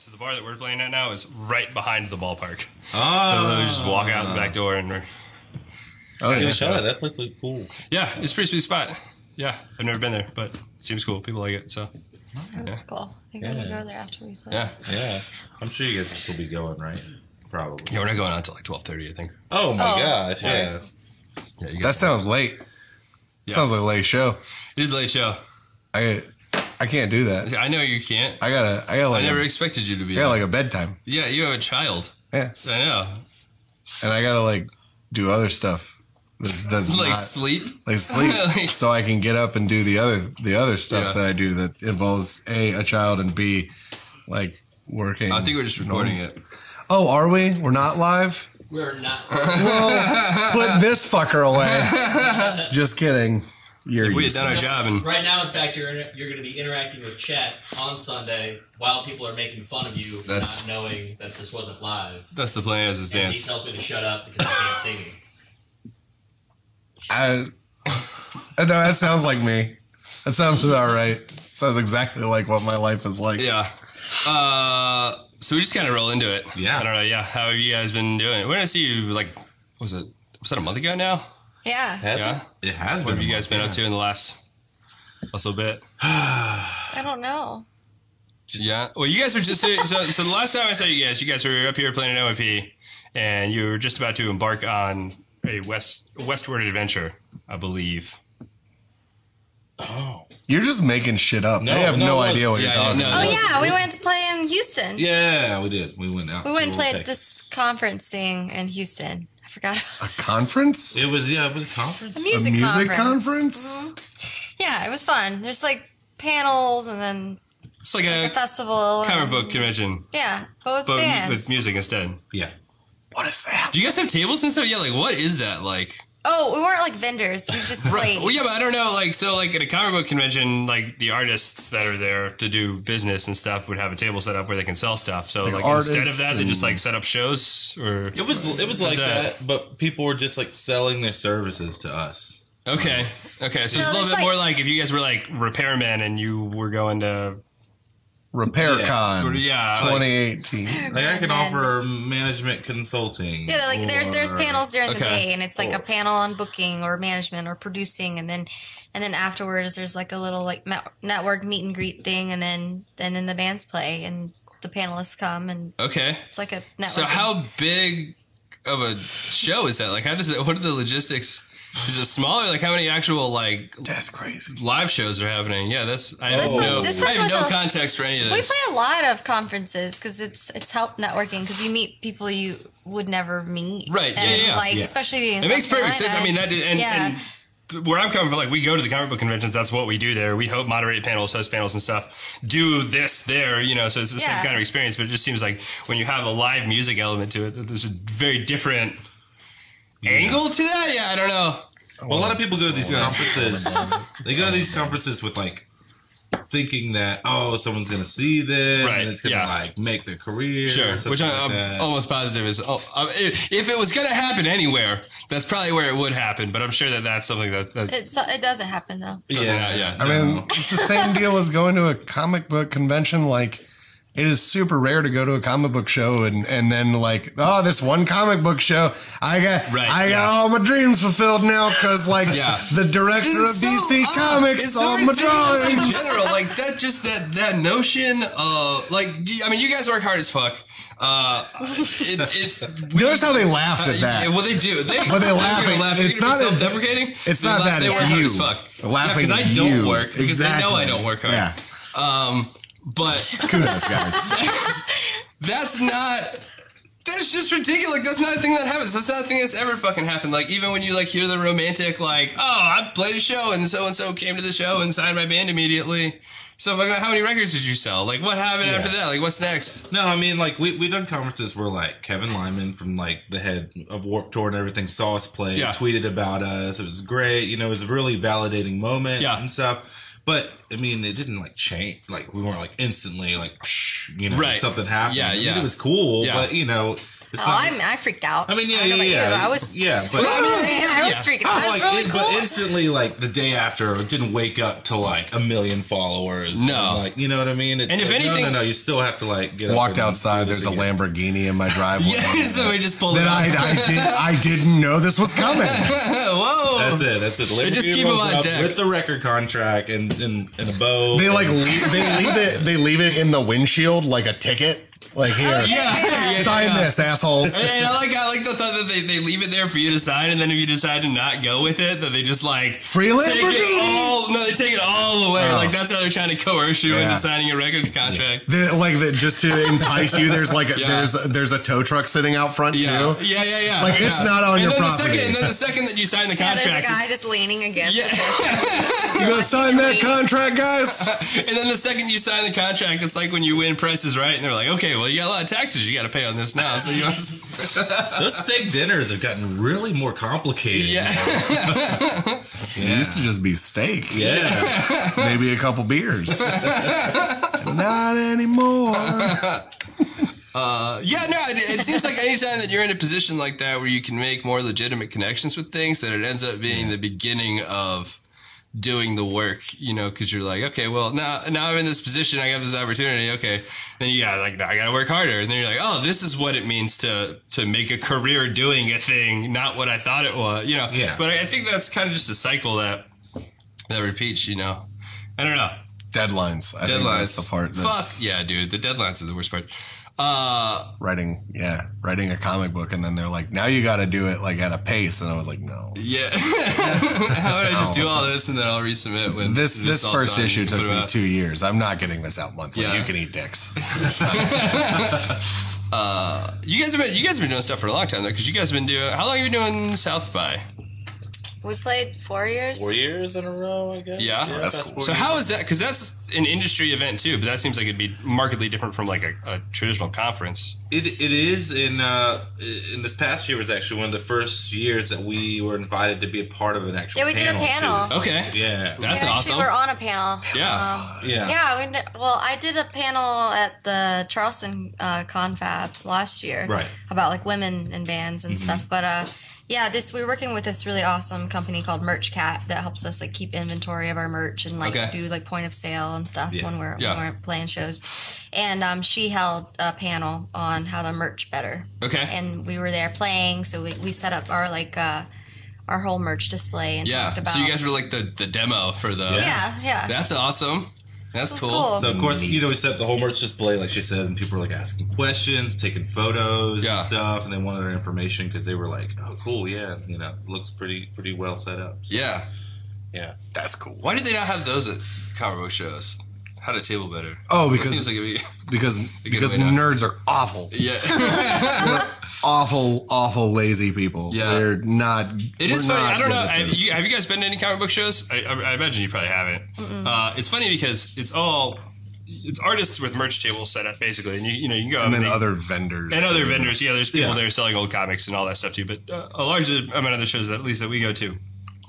So the bar that we're playing at now is right behind the ballpark. Oh. So we just walk out the back door and... Oh, yeah. That place looks cool. Yeah, it's a pretty sweet spot. Yeah, I've never been there, but it seems cool. People like it, so... That's cool. I think we're going to go there after we play. Yeah. I'm sure you guys will still be going, right? Probably. Yeah, we're not going out until like 12:30, I think. Oh, my gosh, yeah. That sounds late. Yeah. Sounds like a late show. It is a late show. I can't do that. I know you can't. I gotta like I never expected you to be I got like a bedtime. Yeah, you have a child. Yeah. I know. And I gotta like do other stuff. That's Like not, sleep? Like sleep. Like- so I can get up and do the other stuff that I do that involves a child and B like working. I think we're just recording it. Oh, are we? We're not live? We're not. Well, put this fucker away. Just kidding. If we had done our job and Right now, in fact, you're going to be interacting with chat on Sunday while people are making fun of you for not knowing that this wasn't live. that's the plan as it And he stands. tells me to shut up because I can't see me. I know that sounds like me. That sounds about right. Sounds exactly like what my life is like. Yeah. So we just kind of roll into it. Yeah. I don't know. Yeah. How have you guys been doing? We're going to see you, like, was that a month ago now? Yeah. It has What been. have you guys been up to in the last little bit? I don't know. Yeah. Well, you guys were just... So the last time I saw you guys were up here playing an OMP, and you were just about to embark on a westward adventure, I believe. Oh. You're just making shit up. No, I have no, no it was- idea what you're yeah, talking no, about. Oh, yeah. We went to play in Houston. Yeah, we did. We went out. We went and to played Texas. this conference thing in Houston. I forgot. A conference? It was a conference. A music, A music conference. conference? Mhm. Yeah, it was fun. There's like panels and then It's like a a festival. comic and- book convention, Yeah, both but bands. with music instead. Yeah. What is that? Do you guys have tables and stuff? Yeah, like, what is that like? Oh, we weren't like vendors. We just played. Well, yeah, but I don't know. Like, so, like, at a comic book convention, like, the artists that are there to do business and stuff would have a table set up where they can sell stuff. So, like instead of that, they just, like, set up shows? Or It was like that, but people were just, like, selling their services to us. Okay. Okay, so No, it's a little there's, bit more like if you guys were, like, repairmen and you were going to... RepairCon Yeah, like- 2018. Like, I can offer management consulting. Yeah, like there's or- panels during the Okay. day, and it's like a panel on booking or management or producing, and then afterwards there's like a little like network meet and greet thing, and then the bands play and the panelists come, and Okay. it's like a network. So how big of a show is that? Like, how does it... What are the logistics... Is it smaller? Like, how many actual, like... That's crazy. live shows are happening? Yeah, that's... I This have one- no, this I one have was no a- context for any of we this. play a lot of conferences because it's help networking because you meet people you would never meet. Right, yeah, and, yeah. Like Yeah. especially being in It makes South perfect sense. I Carolina. mean, that is, and where I'm coming from, like, we go to the comic book conventions. That's what we do there. We moderate panels, host panels, and stuff. Do this there, you know. So it's the same Yeah. kind of experience. But it just seems like when you have a live music element to it, that there's a very different angle to that. Yeah, I don't know. Well, a lot of people go to these conferences. They go to these conferences with, like, thinking that, oh, someone's going to see them Right, and it's going to, yeah. like, make their career. Sure, or something which like I'm that. almost positive is. If it was going to happen anywhere, that's probably where it would happen. But I'm sure that that's something that it doesn't happen though. doesn't. Yeah. I mean, it's the same deal as going to a comic book convention. Like, it is super rare to go to a comic book show and then like, oh, this one comic book show, I got all my dreams fulfilled now because like the director of DC Comics saw my in drawings. general, like that notion of like, I mean, you guys work hard as fuck. Notice how they laughed at that. Well, they do. But they laugh. It's not self-deprecating. It's not that. They It's work hard you as fuck. laughing Because at I don't you. work. Because they know I don't work hard. Yeah. But Kudos, guys. that's not. That's just ridiculous. Like, that's not a thing that happens. That's not a thing that's ever fucking happened. Like, even when you, like, hear the romantic, like, oh, I played a show and so came to the show and signed my band immediately. So, like, how many records did you sell? Like, what happened after that? Like, what's next? No, I mean, like, we've done conferences where, like, Kevin Lyman from, like, the head of Warped Tour and everything saw us play, tweeted about us. It was great. You know, it was a really validating moment and stuff. But, I mean, it didn't, like, change. Like, we weren't, like, instantly, like, you know, something happened. Yeah, I mean, yeah. it was cool, Yeah. but, you know, I freaked out. I mean, yeah. I was freaking out. It was really cool. But instantly, like the day after, it didn't wake up to like 1 million followers. No, like you know what I mean. It's and if like, anything, no, you still have to like get walked outside. There's a Lamborghini in my driveway. Somebody just pulled it. I didn't know this was coming. Whoa, that's it. They just keep them on deck with the record contract and a bow. They like they leave it in the windshield like a ticket. Like here, sign this, assholes. And I like the thought that they leave it there for you to sign, and then if you decide to not go with it, that they just like free Lamborghini. They take it all the way. Like that's how they're trying to coerce you into signing a record contract. Just to entice you. There's like there's a tow truck sitting out front too. Yeah. Like it's not on your property. And then the second that you sign the contract, there's a guy just leaning against. Yeah. You gonna sign that contract, guys? And then the second you sign the contract, it's like when you win Price is Right, and they're like, okay, well, you got a lot of taxes you got to pay on this now. So those steak dinners have gotten really more complicated. Yeah. It used to just be steak. Yeah. Maybe a couple beers. Not anymore. It seems like anytime that you're in a position like that where you can make more legitimate connections with things, that it ends up being the beginning of doing the work, because you're like, okay, well, now I'm in this position, I have this opportunity, okay, then I gotta work harder, and then you're like, oh, this is what it means to make a career doing a thing, not what I thought it was, Yeah. But I think that's kind of just a cycle that repeats, I don't know. Deadlines. I think that's the part. Fuck yeah, dude. The deadlines are the worst part. Writing a comic book, and then they're like, now you got to do it like at a pace, and I was like, no. Yeah. How would I just do all this and then I'll resubmit when this first issue took me 2 years. I'm not getting this out monthly. You can eat dicks. You guys have been doing stuff for a long time though, because you guys have been doing. How long have you been doing South by? We played 4 years. 4 years in a row, I guess. Yeah, that's cool. So how is that? Because that's an industry event too, but that seems like it'd be markedly different from like a traditional conference. It is. In this past year was actually one of the first years that we were invited to be a part of an actual. Yeah, we did a panel. Too. Okay. Yeah, that's awesome. We were on a panel. Yeah. Yeah. I did a panel at the Charleston Confab last year. Right. About like women in bands and stuff, but. Yeah, we're working with this really awesome company called Merch Cat that helps us like keep inventory of our merch and like do like point of sale and stuff when we're playing shows. And she held a panel on how to merch better. Okay. And we were there playing, so we set up our like our whole merch display and talked about. So you guys were like the demo for the. Yeah. That's awesome. That's cool. So of course, we set the whole merch display, like she said, and people were like asking questions, taking photos and stuff, and they wanted our information because they were like, "Oh, cool, yeah, looks pretty well set up." So, yeah, that's cool. Why did they not have those at comic book shows? How to table better? Oh, because it seems like because nerds are awful. Yeah, we're awful lazy people. Yeah, we're not. It is funny. I don't know. Have you guys been to any comic book shows? I imagine you probably haven't. It's funny because it's artists with merch tables set up basically, and you can go and then other vendors and other vendors. Yeah, there's people there selling old comics and all that stuff too. But a large amount of the shows that we go to.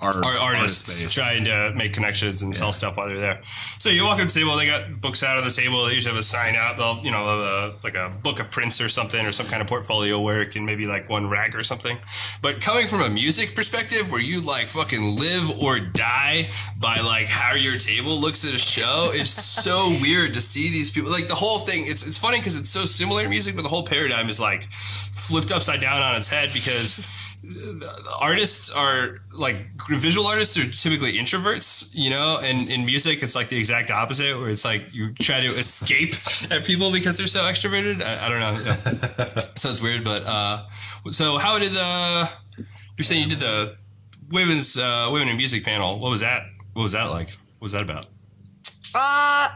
Are artists trying to make connections and sell stuff while they're there. So you walk up to the table, they got books out on the table. They usually have a sign out. They'll, like a book of prints or something, or some kind of portfolio work, and maybe like one rag or something. But coming from a music perspective, where you like fucking live or die by like how your table looks at a show, it's so weird to see these people. Like the whole thing, it's funny because it's so similar to music, but the whole paradigm is like flipped upside down on its head because. The artists are like visual artists are typically introverts, and in music it's like the exact opposite, where it's like you try to escape at people because they're so extroverted. I don't know. So it's weird, but so how did you're saying you did the women in music panel? What was that? What was that like? What was that about? God,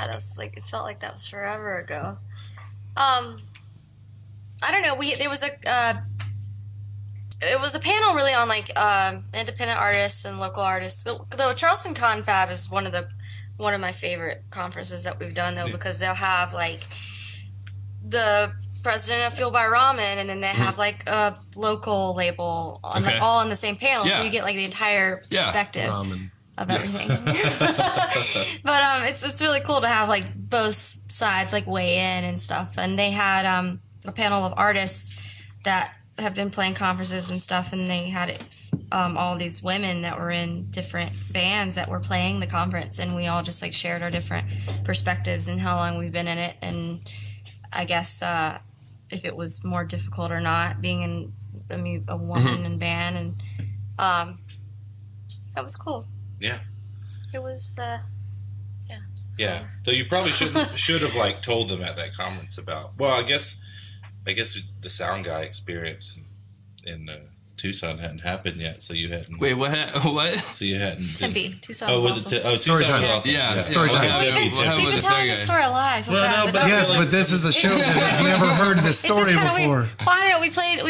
that was like, it felt like that was forever ago. I don't know. It was a panel really on like independent artists and local artists. The Charleston Confab is one of my favorite conferences that we've done though, because they'll have like the president of Fuel by Ramen, and then they have like a local label on all on the same panel, so you get like the entire perspective. of everything. But it's really cool to have like both sides like weigh in and stuff. And they had a panel of artists that have been playing conferences and stuff, and they had all these women that were in different bands that were playing the conference, and we all just like shared our different perspectives and how long we've been in it, and I guess if it was more difficult or not being in a woman in band, and that was cool. Yeah. It was, Yeah. Though you probably should have like told them at that conference about. Well, I guess the sound guy experience in Tucson hadn't happened yet, so you hadn't. Wait, what? So you hadn't. Tempe, Tucson. Oh, was it? Story time. Yeah, story time. We've been telling the story alive. Well, no, but yes, but this is a show that has never heard this story before. Well, I don't know. We played.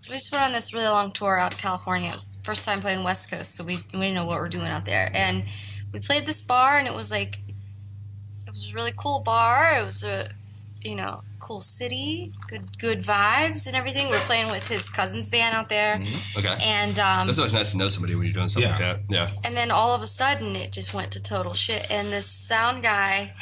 We just went on this really long tour out to California. It was first time playing West Coast, so we didn't know what we're doing out there. And we played this bar, and it was a really cool bar. It was a, cool city, good vibes and everything. We were playing with his cousin's band out there. Mm-hmm. Okay. And that's always nice to know somebody when you're doing something like that. Yeah. And then all of a sudden, it just went to total shit. And this sound guy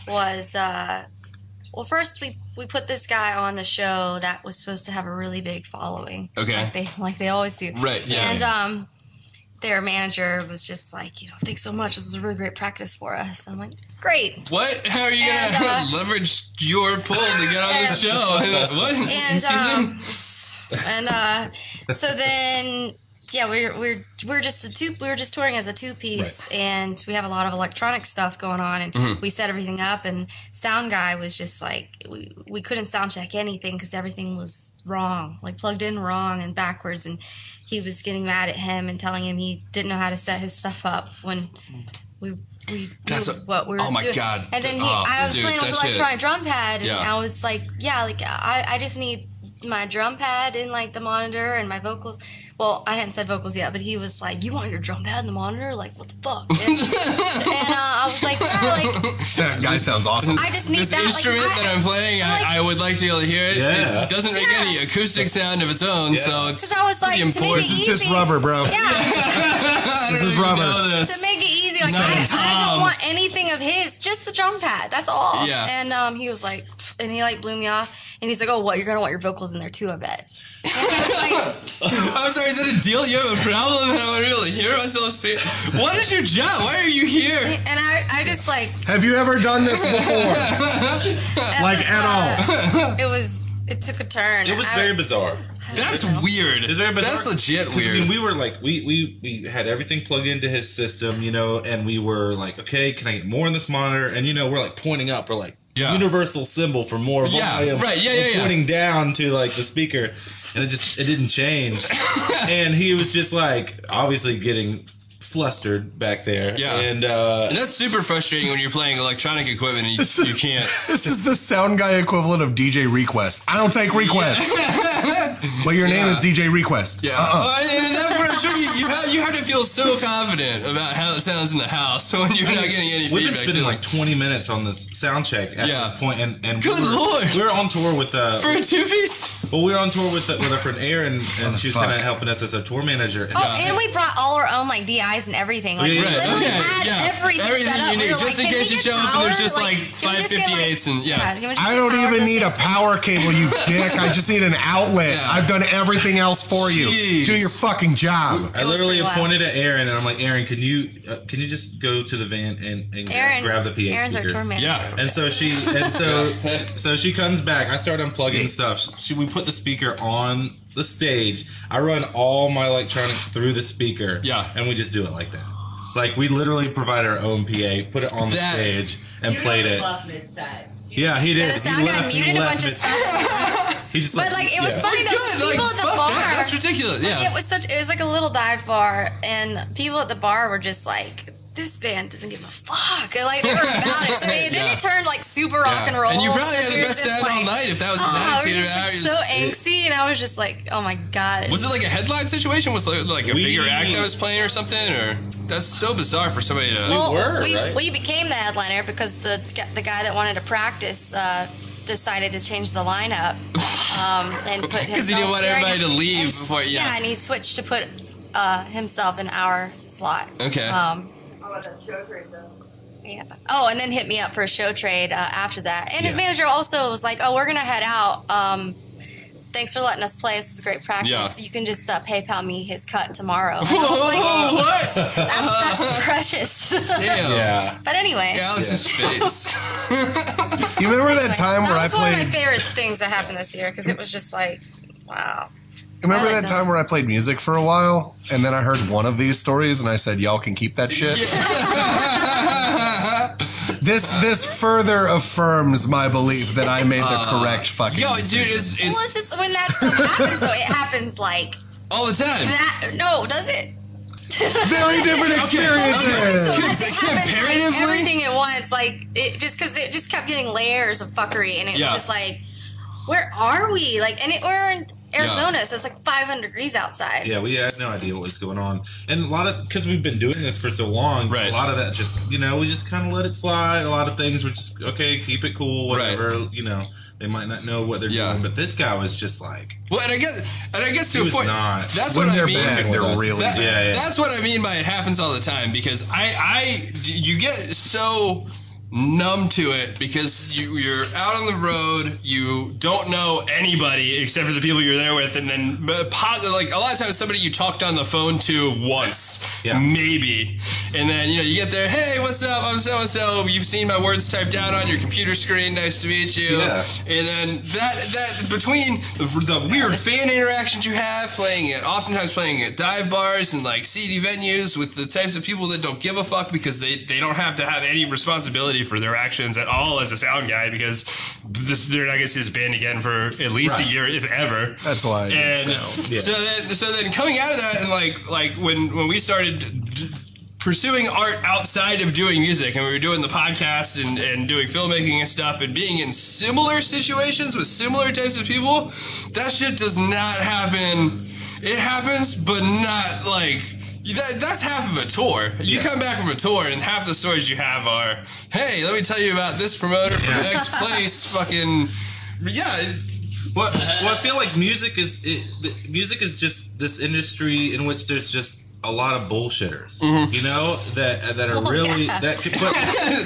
was, well, first we put this guy on the show that was supposed to have a really big following. Okay. Like they always do. Right. Yeah. And their manager was just like, thanks so much. This was a really great practice for us. I'm like, great. What? How are you gonna leverage your pull to get on this show? What? And so then, yeah, we're just touring as a two-piece, right. And we have a lot of electronic stuff going on, and we set everything up. And sound guy was just like, we couldn't sound check anything because everything was wrong, like plugged in wrong and backwards, and he was getting mad at him and telling him he didn't know how to set his stuff up when we knew what we were doing. Oh my god! And then I was playing with electronic drum pad, and I was like, I just need my drum pad in like the monitor and my vocals. Well, I hadn't said vocals yet, but he was like, "You want your drum pad in the monitor? Like, what the fuck?" And I was like, "That guy sounds awesome." I just need this that instrument that I'm playing. I would like to be able to hear it. Yeah. It doesn't make any acoustic sound of its own, so it's because I was like, to make it easy, this is just rubber, bro. Yeah, this is rubber. To make it easy, like I don't want anything of his, just the drum pad. That's all. Yeah. And he was like, and he like blew me off, and he's like, "Oh, what? You're gonna want your vocals in there too, I bet." And I was like, I'm sorry, is that a deal? You have a problem and I want to be able to hear myself say it? What is your job? Why are you here? And I just like... Have you ever done this before? At all? It took a turn. It was very bizarre. That's weird. It's very bizarre. That's legit weird. I mean, we were like, we had everything plugged into his system, and we were like, okay, can I get more in this monitor? And, we're like pointing up. We're like, universal symbol for more volume. Right, yeah. Pointing down to like the speaker, and it didn't change. And he was just like, obviously getting flustered back there. Yeah. And that's super frustrating when you're playing electronic equipment and you can't. This is the sound guy equivalent of DJ Request. I don't take requests. But your name is DJ Request. Yeah. You have to feel so confident about how it sounds in the house when you're not getting any feedback. We've been spending like 20 minutes on this sound check at this point, and good lord, we were on tour with for a two-piece. Well, we were on tour with our friend Erin, and she was kind of helping us as a tour manager. And we brought all our own like DIs and everything. Like we literally had everything set up. You need, just in case you show up and there's just like 558s and I don't even need a power cable, you dick. I just need an outlet. I've done everything else for you. Do your fucking job. I literally pointed at Erin, and I'm like, Erin, can you just go to the van and grab the PA Erin's speakers? Our tour manager. Yeah. And so she comes back. I start unplugging stuff. We put the speaker on the stage. I run all my electronics through the speaker. Yeah. And we just do it like that. Like, we literally provide our own PA, put it on the stage, and played it. Yeah, he did. The sound guy muted a bunch of stuff. He just but it was funny though. People at the bar. That's ridiculous. Yeah. It was like a little dive bar, and people at the bar were just like, "This band doesn't give a fuck." And, like, they were about it. So then it turned like super rock and roll. And you probably had the best sound all night if that was the attitude. So angsty, and I was just like, "Oh my god." Was it like a headline situation? Was it like a bigger act that was playing or something? Or that's so bizarre for somebody to. We became the headliner because the guy that wanted to practice decided to change the lineup and put because he didn't want everybody to leave before. Yeah, and he switched to put himself an hour slot. Okay. That show trade though. Yeah. Oh, and then hit me up for a show trade after that. And his manager also was like, "Oh, we're gonna head out. Thanks for letting us play. This is great practice. Yeah. You can just PayPal me his cut tomorrow." And What? That's precious. Damn. Yeah. But anyway. Alex's face. You remember that time where I That was one of played? my favorite things that happened this year because it was just like, wow. Remember that time where I played music for a while, and then I heard one of these stories, and I said, "Y'all can keep that shit." This further affirms my belief that I made the correct fucking. Yo, decision. dude, it's Well, it's just when that stuff happens, though, it happens like all the time. that. No, does it? Very different So experiences. as it happens, Comparatively? like, everything at once, like it just because it just kept getting layers of fuckery, and it was just like, where are we? Like, and we're in Arizona, so it's like 500 degrees outside. Yeah, we had no idea what was going on, and a lot of because we've been doing this for so long, right. A lot of that just we just kind of let it slide. A lot of things were just okay, keep it cool, whatever. Right. They might not know what they're doing, but this guy was just like, well, and I guess to a point. Not. That's when what they're I mean. bad, they're really bad. That's what I mean by it happens all the time because you get so numb to it because you're out on the road, you don't know anybody except for the people you're there with, and then like a lot of times somebody you talked on the phone to once, maybe, and then you get there, hey, what's up, I'm so you've seen my words typed out on your computer screen, nice to meet you, and then that between the weird fan interactions you have oftentimes playing at dive bars and like seedy venues with the types of people that don't give a fuck because they don't have to have any responsibility for their actions at all as a sound guy because they're not going to see this band again for at least a year, if ever. That's why. So then coming out of that and like when we started pursuing art outside of doing music and we were doing the podcast and doing filmmaking and stuff and being in similar situations with similar types of people, that shit does not happen. It happens, but not like... That's half of a tour. You come back from a tour and half the stories you have are, hey, let me tell you about this promoter from the next place. Fucking, Well, I feel like music is just this industry in which there's just a lot of bullshitters, that are really that could put.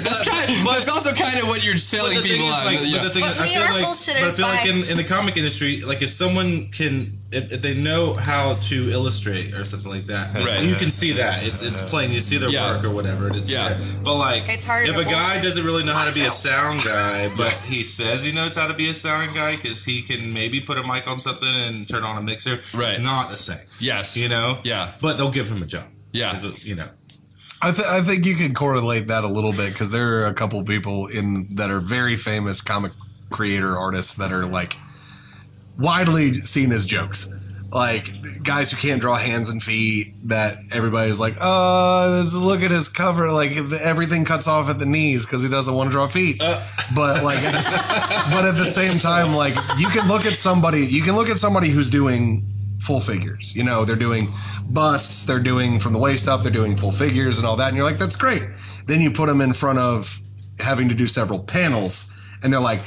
That's also kind of what you're telling people on. I feel like in the comic industry, like if someone can, if they know how to illustrate or something like that, you can see that it's plain. You see their work or whatever. But like, it's hard if a guy doesn't really know how to be a sound guy, but he says he knows how to be a sound guy because he can maybe put a mic on something and turn on a mixer, it's not the same. Yes, but they'll give him a job. I think you could correlate that a little bit because there are a couple people that are very famous comic creator artists that are like widely seen as jokes. Like guys who can't draw hands and feet that everybody's like, oh, look at his cover. Like everything cuts off at the knees because he doesn't want to draw feet. But like, but at the same time, like you can look at somebody who's doing full figures. They're doing busts, they're doing from the waist up, they're doing full figures and all that. And you're like, that's great. Then you put them in front of having to do several panels and they're like,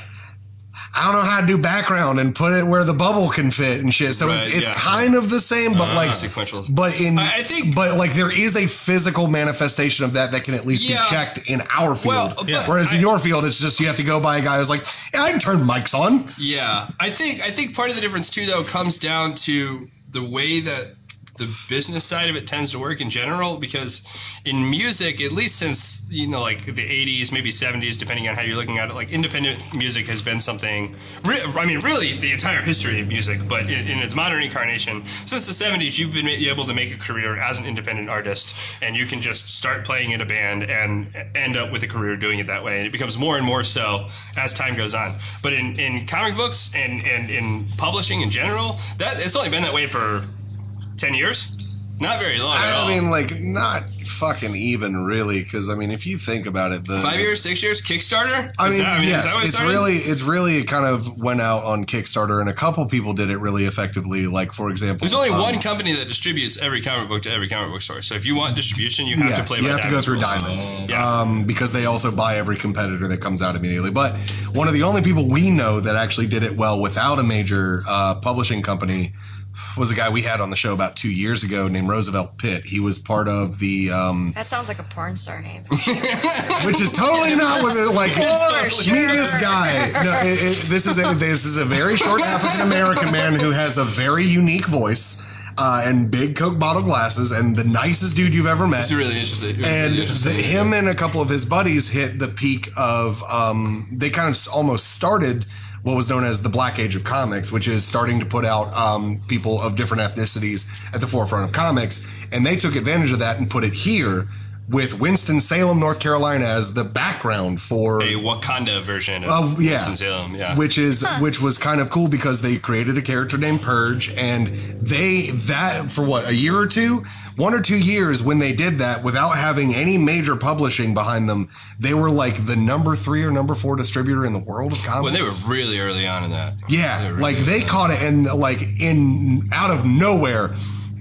I don't know how to do background and put it where the bubble can fit and shit. So it's kind of the same, but like sequential. But but like there is a physical manifestation of that can at least be checked in our field. Whereas in your field, it's just you have to go by a guy who's like, I can turn mics on. Yeah, I think part of the difference too, though, comes down to the way that the business side of it tends to work in general, because in music, at least since, like the 80s, maybe 70s, depending on how you're looking at it, like independent music has been something, really the entire history of music, but in its modern incarnation, since the 70s, you've been able to make a career as an independent artist, and you can just start playing in a band and end up with a career doing it that way, and it becomes more and more so as time goes on. But in comic books and in publishing in general, it's only been that way for 10 years? Not very long at all. I mean, like, not fucking even really, because, I mean, if you think about it... 5 years, 6 years? Kickstarter? Yes, it's really kind of went out on Kickstarter, and a couple people did it really effectively, like, for example... There's only one company that distributes every comic book to every comic book store, so if you want distribution, you have to play by you have to go through Diamond, because they also buy every competitor that comes out immediately. But one of the only people we know that actually did it well without a major publishing company... was a guy we had on the show about 2 years ago named Roosevelt Pitt. He was part of the. That sounds like a porn star name. Which is totally not what it like. Meet this guy. No, this is a very short African American man who has a very unique voice. And big Coke bottle glasses, and the nicest dude you've ever met. It's really interesting. And him and a couple of his buddies hit the peak of. They kind of almost started what was known as the Black Age of Comics, which is starting to put out people of different ethnicities at the forefront of comics, and they took advantage of that and put it here. With Winston-Salem, North Carolina, as the background for a Wakanda version of Winston-Salem, which was kind of cool because they created a character named Purge, and for what, a year or two, 1 or 2 years when they did that without having any major publishing behind them, they were like the number 3 or number 4 distributor in the world of comics. Well, they were really early on in that. Yeah, they caught it, and out of nowhere.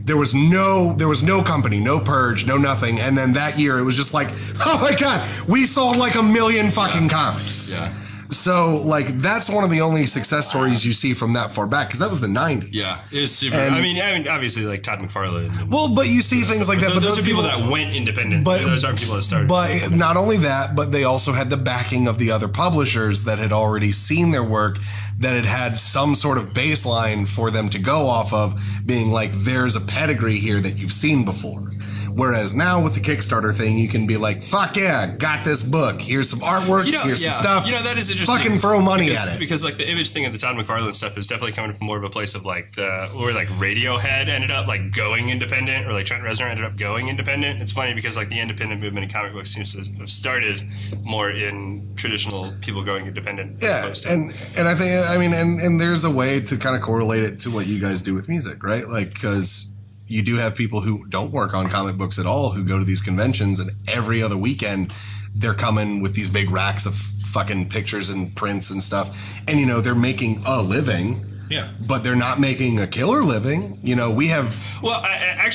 There was no company, no Purge, no nothing. And then that year it was just like, oh my God, we sold like 1 million fucking comics. Yeah. So like that's one of the only success stories you see from that far back because that was the 90s. Yeah, it was super. And, I mean, obviously like Todd McFarlane. Well, but you see things like that. But those are people that went independent. But those aren't people that started. But not only that, but they also had the backing of the other publishers that had already seen their work, that had some sort of baseline for them to go off of, being like, there's a pedigree here that you've seen before. Whereas now with the Kickstarter thing, you can be like, fuck yeah, got this book. Here's some artwork. Here's some stuff. That is interesting. Fucking throw money at it. Because like the Image thing of the Todd McFarlane stuff is definitely coming from more of a place of like where like Radiohead ended up like going independent, or like Trent Reznor ended up going independent. It's funny because like the independent movement in comic books seems to have started more in traditional people going independent. Yeah, and I think, I mean, and there's a way to kind of correlate it to what you guys do with music, right? Like, because you do have people who don't work on comic books at all who go to these conventions, and every other weekend they're coming with these big racks of fucking pictures and prints and stuff. And, you know, they're making a living. Yeah. But they're not making a killer living. You know, we have... Well, I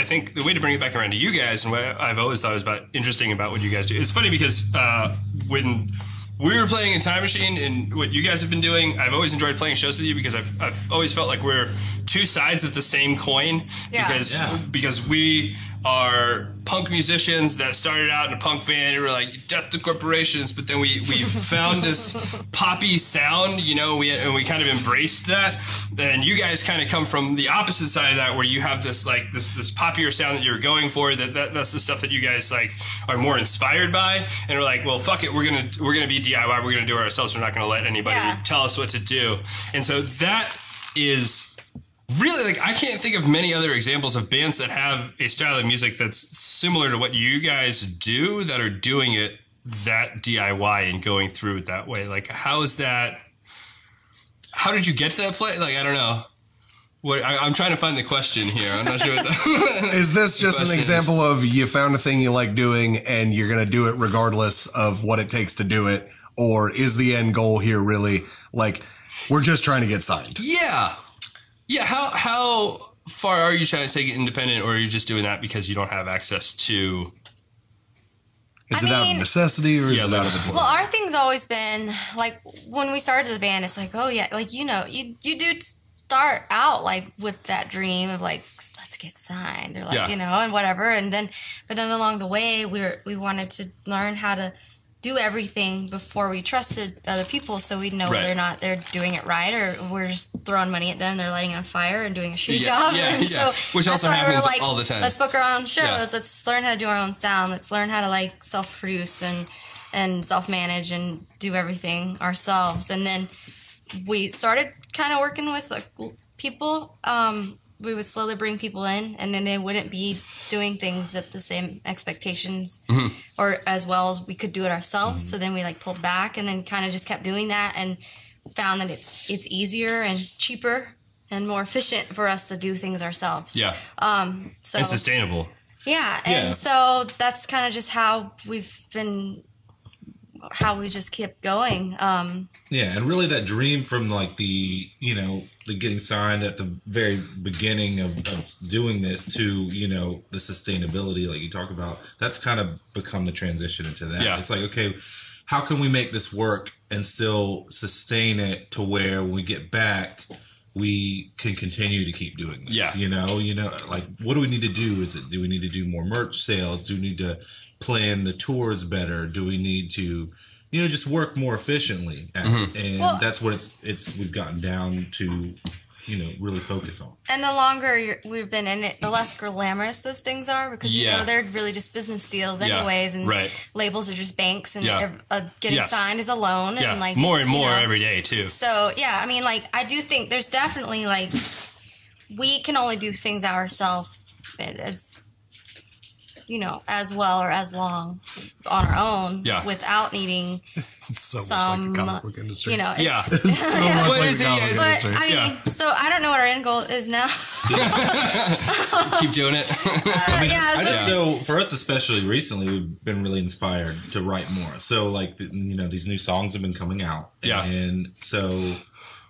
think the way to bring it back around to you guys, and what I've always thought is interesting about what you guys do, it's funny because when we were playing in Time Machine and what you guys have been doing, I've always enjoyed playing shows with you because I've always felt like we're two sides of the same coin. Yeah. Because we are punk musicians that started out in a punk band and we're like, death to corporations, but then we found this poppy sound, you know, and we kind of embraced that. And you guys kind of come from the opposite side of that, where you have this like this poppier sound that you're going for, that's the stuff that you guys like are more inspired by. And we're like, well, fuck it, we're gonna be DIY, we're gonna do it ourselves, we're not gonna let anybody tell us what to do. And so that is really, like, I can't think of many other examples of bands that have a style of music that's similar to what you guys do, that are doing it that DIY and going through it that way. Like, how is that? How did you get to that place? Like, I don't know. I'm trying to find the question here. I'm not sure what that is. This just an example of you found a thing you like doing and you're going to do it regardless of what it takes to do it? Or is the end goal here really like, we're just trying to get signed? Yeah. Yeah, how far are you trying to take it independent, or are you just doing that because you don't have access to? Is it out of necessity, or is it out of the? Well, our thing's always been like when we started the band. It's like, oh yeah, like you know, you do start out like with that dream of like, let's get signed, or like you know, and whatever, and then but then along the way we wanted to learn how to do everything before we trusted other people, so we'd know whether or not they're doing it right, or we're just throwing money at them, they're lighting on fire and doing a shitty job. So which also happens like, all the time. Let's book our own shows. Let's learn how to do our own sound. Let's learn how to like self-produce and self-manage and do everything ourselves. And then we started kind of working with like people. We would slowly bring people in, and then they wouldn't be doing things at the same expectations or as well as we could do it ourselves. So then we like pulled back and then kind of just kept doing that, and found that it's easier and cheaper and more efficient for us to do things ourselves. Yeah. So and sustainable. Yeah. And so that's kind of just how we just kept going. Yeah, and really that dream from like the getting signed at the very beginning of doing this to, the sustainability like you talk about, that's kind of become the transition into that. Yeah. It's like, okay, how can we make this work and still sustain it to where when we get back, we can continue to keep doing this. Yeah. You know, like, what do we need to do? Do we need to do more merch sales? Do we need to plan the tours better? Do we need to, just work more efficiently? And that's what we've gotten down to, really focus on. And the longer we've been in it, the less glamorous those things are, because they're really just business deals anyways, and labels are just banks, and getting signed is a loan, and like more and more every day too. So yeah, I mean, like, I do think there's definitely, like, we can only do things ourselves as well or as long on our own without needing it's so much like the comic book industry. It's so much like the comic book industry. I mean, so I don't know what our end goal is now. Keep doing it. I just know, for us especially recently, we've been really inspired to write more. So, like, these new songs have been coming out. And so,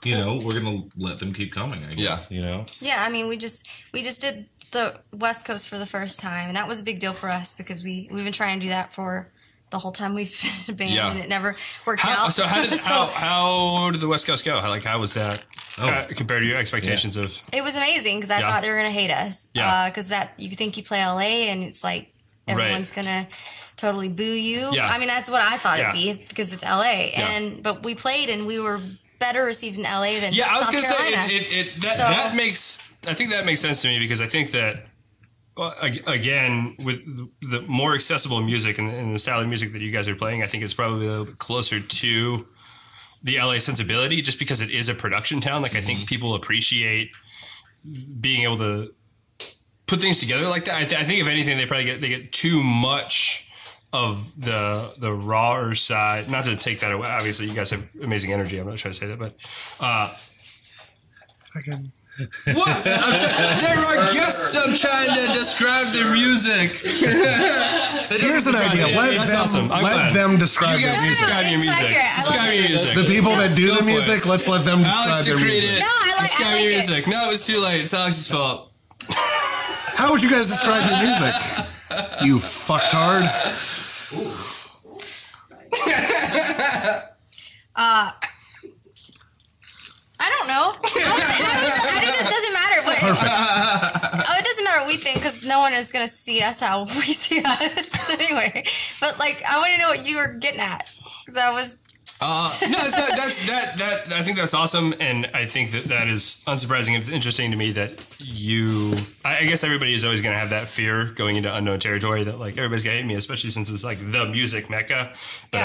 we're going to let them keep coming, I guess, Yeah, I mean, we just did the West Coast for the first time, and that was a big deal for us, because we've been trying to do that for the whole time we've been a band, and it never worked out. So how did the West Coast go? How was that compared to your expectations of? It was amazing, because I thought they were going to hate us. Because you think you play LA and it's like everyone's going to totally boo you. I mean, that's what I thought it'd be, because it's LA. But we played, and we were better received in LA than South Carolina. I was going to say that makes. I think that makes sense to me, because I think that, again, with the more accessible music and the style of music that you guys are playing, I think it's probably a little bit closer to the LA sensibility, just because it is a production town. Like, I think people appreciate being able to put things together like that. I think if anything, they get too much of the rawer side. Not to take that away. Obviously, you guys have amazing energy. I'm not trying to say that, but what? They're our guests. I'm trying to describe their music. Here's an idea. Let them describe their music. Describe your music. Describe your music. The people that do the music, let's let them describe their music. Describe your music. No, it was too late. It's Alex's fault. How would you guys describe your music? You fucktard. I don't know. I think it doesn't matter. Perfect. It doesn't matter what we think, because no one is going to see us how we see us anyway. But, like, I want to know what you were getting at, because I was. I think that's awesome, and I think that is unsurprising. It's interesting to me that I guess everybody is always going to have that fear going into unknown territory, that, like, everybody's going to hate me, especially since it's like the music mecca. But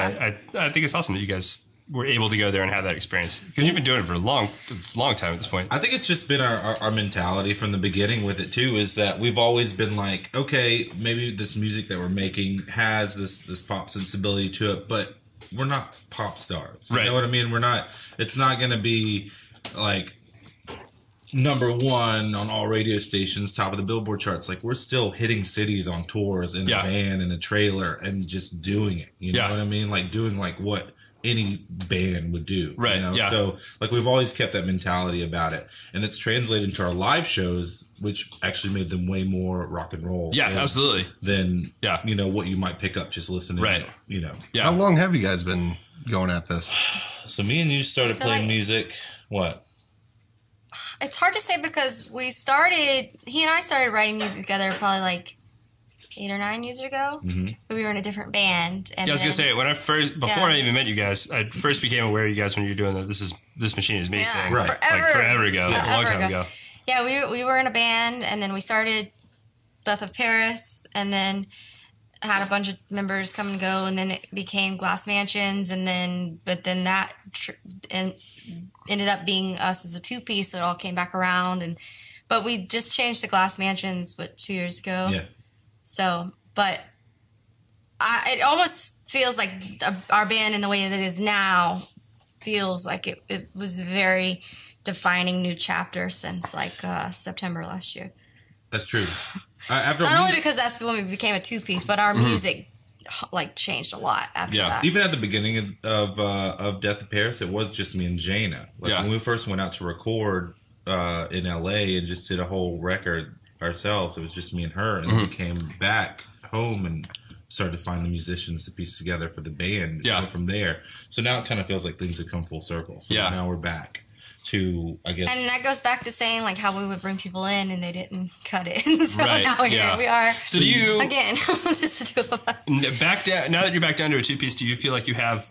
I think it's awesome that you guys were able to go there and have that experience, because you've been doing it for a long time at this point. I think it's just been our mentality from the beginning with it too, is that we've always been like, okay, maybe this music that we're making has this pop sensibility to it, but we're not pop stars. You know what I mean? It's not going to be like #1 on all radio stations, top of the Billboard charts. Like, we're still hitting cities on tours in a van, in a trailer, and just doing it. You know what I mean? Like, doing like what any band would do, So, like, we've always kept that mentality about it, and it's translated into our live shows, which actually made them way more rock and roll. Absolutely. Than what you might pick up just listening. How long have you guys been going at this? So me and you started playing music. What? It's hard to say, because he and I started writing music together probably like 8 or 9 years ago, but we were in a different band. And I was gonna say, when before I even met you guys, I first became aware of you guys when you were doing this machine is me thing, forever ago, a long time ago. Yeah, we were in a band, and then we started Death of Paris, and then had a bunch of members come and go, and then it became Glass Mansions, and then that ended up being us as a 2-piece, so it all came back around, but we just changed to Glass Mansions 2 years ago. Yeah. So, but it almost feels like our band, in the way that it is now, feels like it was a very defining new chapter since like September last year. That's true. Not only because that's when we became a 2-piece, but our music like changed a lot after that. Even at the beginning of Death of Paris, it was just me and Jaina. When we first went out to record in LA and just did a whole record ourselves, it was just me and her, and then we came back home and started to find the musicians to piece together for the band from there. So now it kind of feels like things have come full circle. So now we're back. to, I guess. And that goes back to saying like how we would bring people in and they didn't cut it. So now here we are. So do you again just the two of us. Back down now that you're back down to a 2-piece, do you feel like you have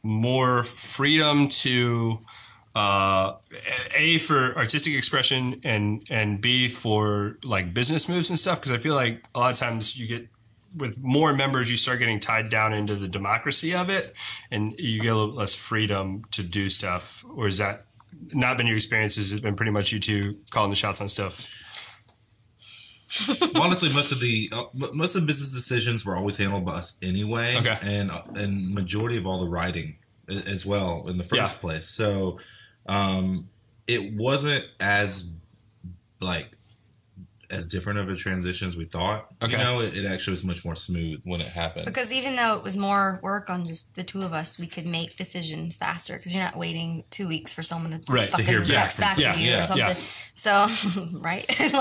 more freedom to A, for artistic expression and B, for like business moves and stuff? Because I feel like a lot of times you get, with more members, you start getting tied down into the democracy of it, and you get a little less freedom to do stuff. Or has that not been your experience? Has it been pretty much you two calling the shots on stuff? Honestly, most of the business decisions were always handled by us anyway, and majority of all the writing as well in the first place. So it wasn't as different of a transition as we thought. You know, it actually was much more smooth when it happened. Because even though it was more work on just the two of us, we could make decisions faster because you're not waiting 2 weeks for someone to fucking text back to you or something. So, right? So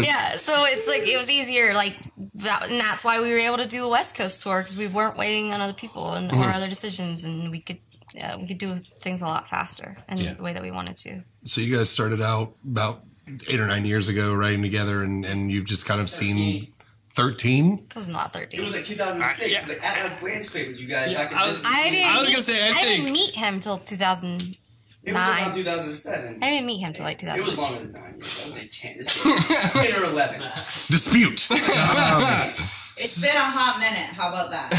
it's like, it was easier, like that, and that's why we were able to do a West Coast tour, because we weren't waiting on other people and or other decisions, and we could do things a lot faster in the way that we wanted to. So you guys started out about 8 or 9 years ago writing together, and you've just kind of 13. Seen 13? It was not 13. It was like 2006. It was like Atlas Glance played with you guys. I didn't meet him till 2009. It was around 2007. I didn't meet him till like 2000. It was longer than 9 years. I was like 10. This 10 or 11. Dispute. It's been a hot minute. How about that?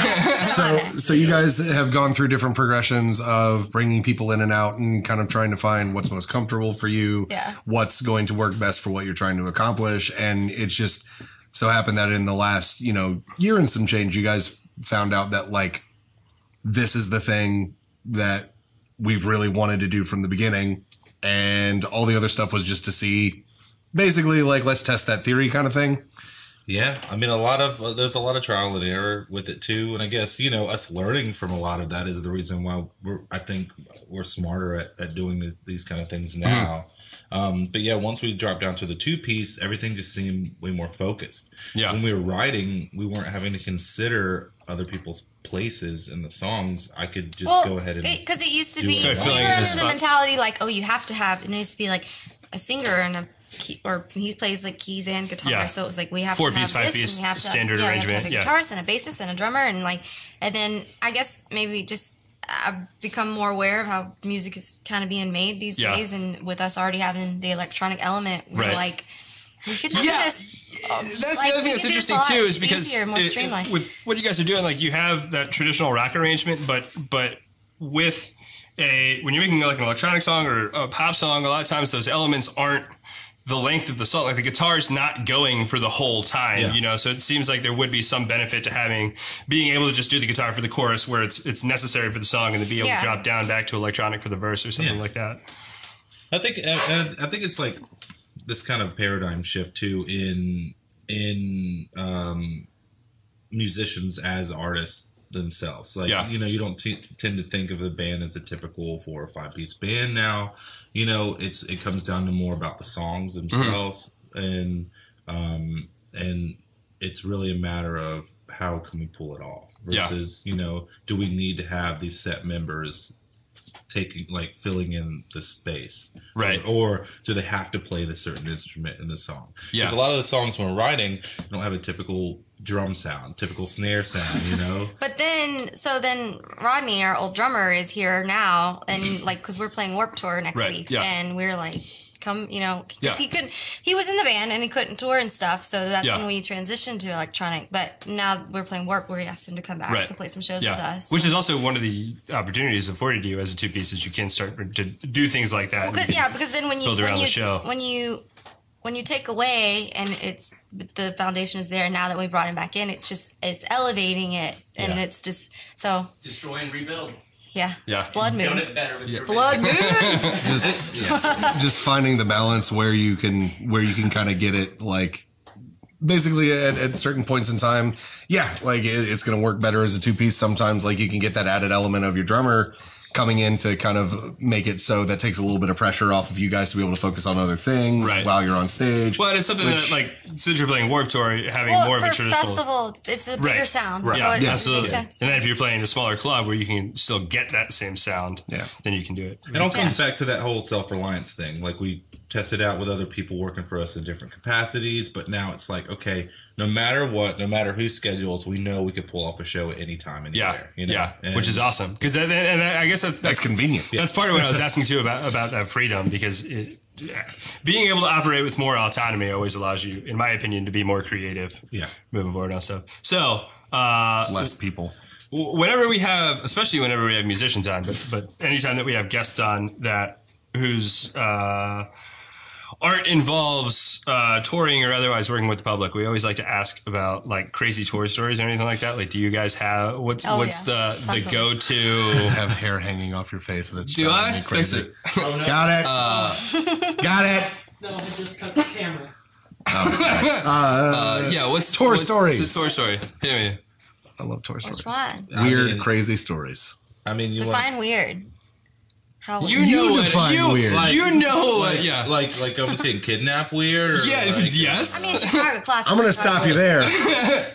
So you guys have gone through different progressions of bringing people in and out and kind of trying to find what's most comfortable for you, what's going to work best for what you're trying to accomplish. And it's just so happened that in the last, year and some change, you guys found out that like, this is the thing that we've really wanted to do from the beginning. And all the other stuff was just to see, basically like, let's test that theory kind of thing. Yeah, I mean, there's a lot of trial and error with it too, and I guess us learning from a lot of that is the reason why I think we're smarter at doing these kind of things now. But yeah, once we dropped down to the 2-piece, everything just seemed way more focused. Yeah, when we were writing, we weren't having to consider other people's places in the songs. I could just go ahead and because it used to be we were under the mentality like, oh, you have to have, it needs to be like a singer and a key, or he plays like keys and guitar, so it was like we have 4-piece, to have 5-piece this, and we have standard to have, arrangement. We have to have a guitarist and a bassist and a drummer, and then I guess maybe just I've become more aware of how music is kind of being made these days, and with us already having the electronic element, we're like, we could do this. That's the other thing that's interesting too, is because with what you guys are doing, like you have that traditional rock arrangement, but with when you're making like an electronic song or a pop song, a lot of times those elements aren't the length of the song. Like the guitar's not going for the whole time, so it seems like there would be some benefit to being able to just do the guitar for the chorus where it's necessary for the song, and to be able to drop down back to electronic for the verse or something like that. I think it's like this kind of paradigm shift too in musicians as artists themselves. Like, you don't tend to think of the band as a typical 4 or 5-piece band now. It comes down to more about the songs themselves, and it's really a matter of how can we pull it off versus, do we need to have these set members filling in the space, right? Or do they have to play this certain instrument in the song? Because a lot of the songs when we're writing don't have a typical drum sound, typical snare sound, But then Rodney, our old drummer, is here now, and because we're playing Warped Tour next week, and we're like, come, because he was in the band and he couldn't tour and stuff, so that's when we transitioned to electronic. But now we're playing Warp, where we asked him to come back to play some shows with us, which is also one of the opportunities afforded to you as a 2-piece, is you can start to do things like that. Because then when you take away and it's the foundation is there, now that we brought him back in, it's elevating it, and it's just so destroy and rebuild. Yeah. Blood Moon. Blood Moon. Just finding the balance where you can kind of get it, like basically at certain points in time. Yeah, like it's going to work better as a 2-piece. Sometimes like you can get that added element of your drummer coming in to kind of make it so that takes a little bit of pressure off of you guys to be able to focus on other things while you're on stage. Well, it's something that, like, since you're playing Warped Tour, having more of a traditional festival, it's a bigger sound. Right. So Yeah, absolutely. Makes sense. And then if you're playing a smaller club where you can still get that same sound, then you can do it. It all comes back to that whole self-reliance thing. Like, we tested out with other people working for us in different capacities, but now it's like, okay, no matter what, no matter whose schedules, we know we could pull off a show at any time, anywhere. You know? Which is awesome. Because and I guess that's convenient. That's part of what I was asking too about that freedom, because being able to operate with more autonomy always allows you, in my opinion, to be more creative. Moving forward on stuff. So less people. Whenever we have, especially whenever we have musicians on, but anytime that we have guests on whose art involves touring or otherwise working with the public, we always like to ask about like crazy tour stories or anything like that. Like, do you guys have what's the go-to? You have hair hanging off your face. That's do I fix it? Oh, no. Got it. Got it. No, I just cut the camera. What's tour stories? What's the tour story? Hear me. I love tour stories. Which one? Weird, crazy stories. I mean, you define weird. How you know what define weird. Like, you know what? Like almost getting kidnapped weird. Or yes. I mean, Chicago classic. I'm going to stop you there.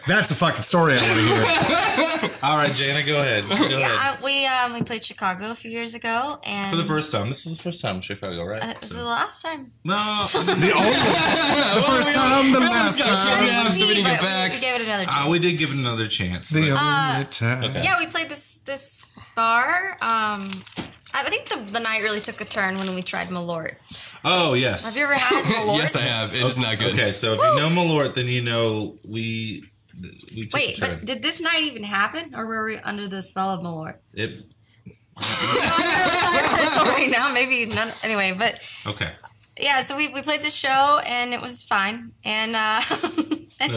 That's a fucking story I want to hear. All right, Jana, go ahead. Go ahead. We played Chicago a few years ago, and for the first time. This is the first time in Chicago, right? It was the last time. No, the first time, the last time. So we didn't get back. We gave it another chance. We did give it another chance. The only time. Okay. Yeah, we played this bar. I think the night really took a turn when we tried Malort. Oh, yes. Have you ever had Malort? Yes, I have. It is not good. Okay, so if you know Malort, then you know we took a turn. But did this night even happen, or were we under the spell of Malort? Right now, maybe none. Anyway, but okay. Yeah, so we played the show and it was fine, and the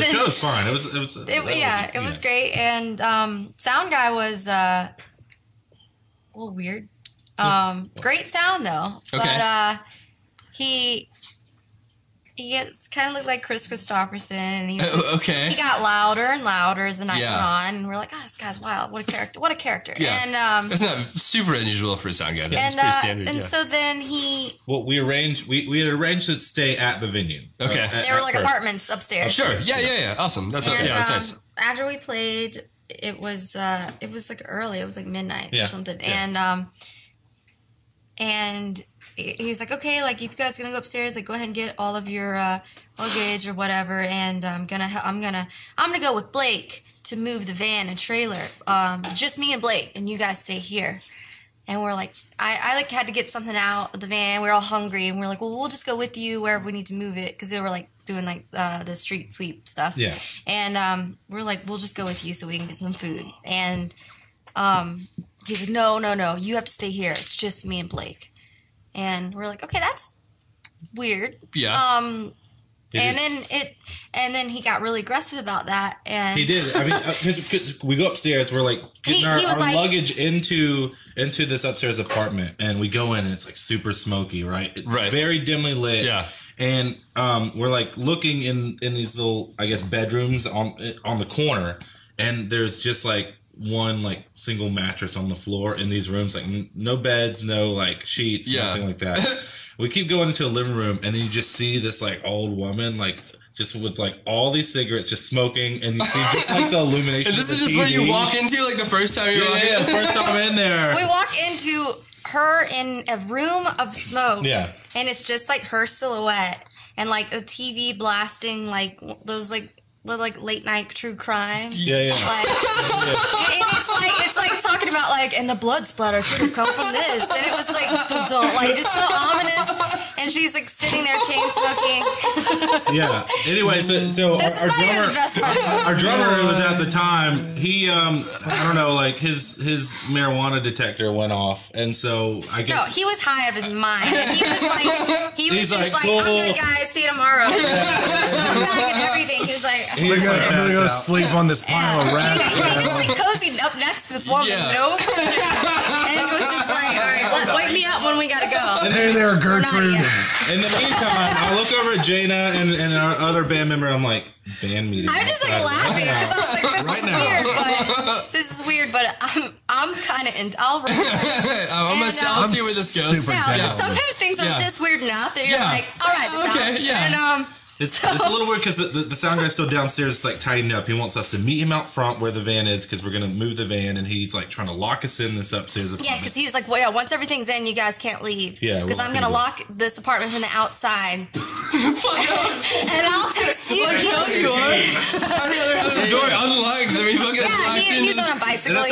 show was fine. It was great, and sound guy was a little weird. Great sound though, but he gets kind of looked like Chris Christopherson, and he got louder and louder as the night went on, and we're like, oh, this guy's wild. What a character. Yeah. And that's not super unusual for a sound guy. That's pretty standard. And so then we had arranged to stay at the venue. Okay. There were like apartments upstairs. Sure. Yeah. Awesome. That's that's nice. After we played, it was like early. It was like midnight or something, and he's like, okay, like if you guys are gonna go upstairs, like go ahead and get all of your luggage or whatever, and I'm gonna go with Blake to move the van and trailer, just me and Blake, and you guys stay here. And we're like, I like had to get something out of the van. We were all hungry, and we're like, well, we'll just go with you wherever we need to move it, because they were like doing like the street sweep stuff. Yeah. And we're like, we'll just go with you so we can get some food. And he's like, no, you have to stay here. It's just me and Blake. And we're like, okay, that's weird. Yeah. And then he got really aggressive about that. And he did. I mean, because we go upstairs, we're like getting our luggage into this upstairs apartment, and we go in, and it's like super smoky, right? Right. Very dimly lit. Yeah. And we're like looking in these little, I guess, bedrooms on the corner, and there's just like one like single mattress on the floor in these rooms, like no beds, no like sheets, nothing like that. We keep going into a living room, and then you just see this like old woman, like just with like all these cigarettes, just smoking, and you see just like the illumination. And this of is just TV. where you walk into, like the first time you walk in. Yeah, the first time I'm in there. We walk into her in a room of smoke. Yeah. And it's just like her silhouette and like a TV blasting like those like late night true crime. Yeah. Like, it's like talking about like, and the blood splatter could have come from this, and it was like just so ominous. And she's like sitting there chain smoking. Yeah. Anyway, so our drummer who was at the time, he I don't know, like his marijuana detector went off, and so I guess no, he was high out of his mind. And he was just like, cool. I'm good, guys. See you tomorrow. So and everything. He was like, I'm gonna go sleep on this pile of rats. He was like cozied up next to this woman, no question. And it was just like, all right, wake me up when we gotta go. And hey there, Gertrude. In the meantime, I look over at Jaina and our other band member. I'm like, band meeting. I'm just like laughing because I was like, this is weird, but I'm kind of I'll see where this goes. Sometimes things are just weird enough that you're like, all right, okay, and It's a little weird because the sound guy's still downstairs, like tidying up. He wants us to meet him out front where the van is because we're gonna move the van, and he's like trying to lock us in this upstairs apartment. Yeah, because he's like, well, once everything's in, you guys can't leave. Yeah, because I'm gonna lock this apartment from the outside. And I'll text you. I'd rather have the door unlocked than be fucking locked in. He's on a bicycle. That's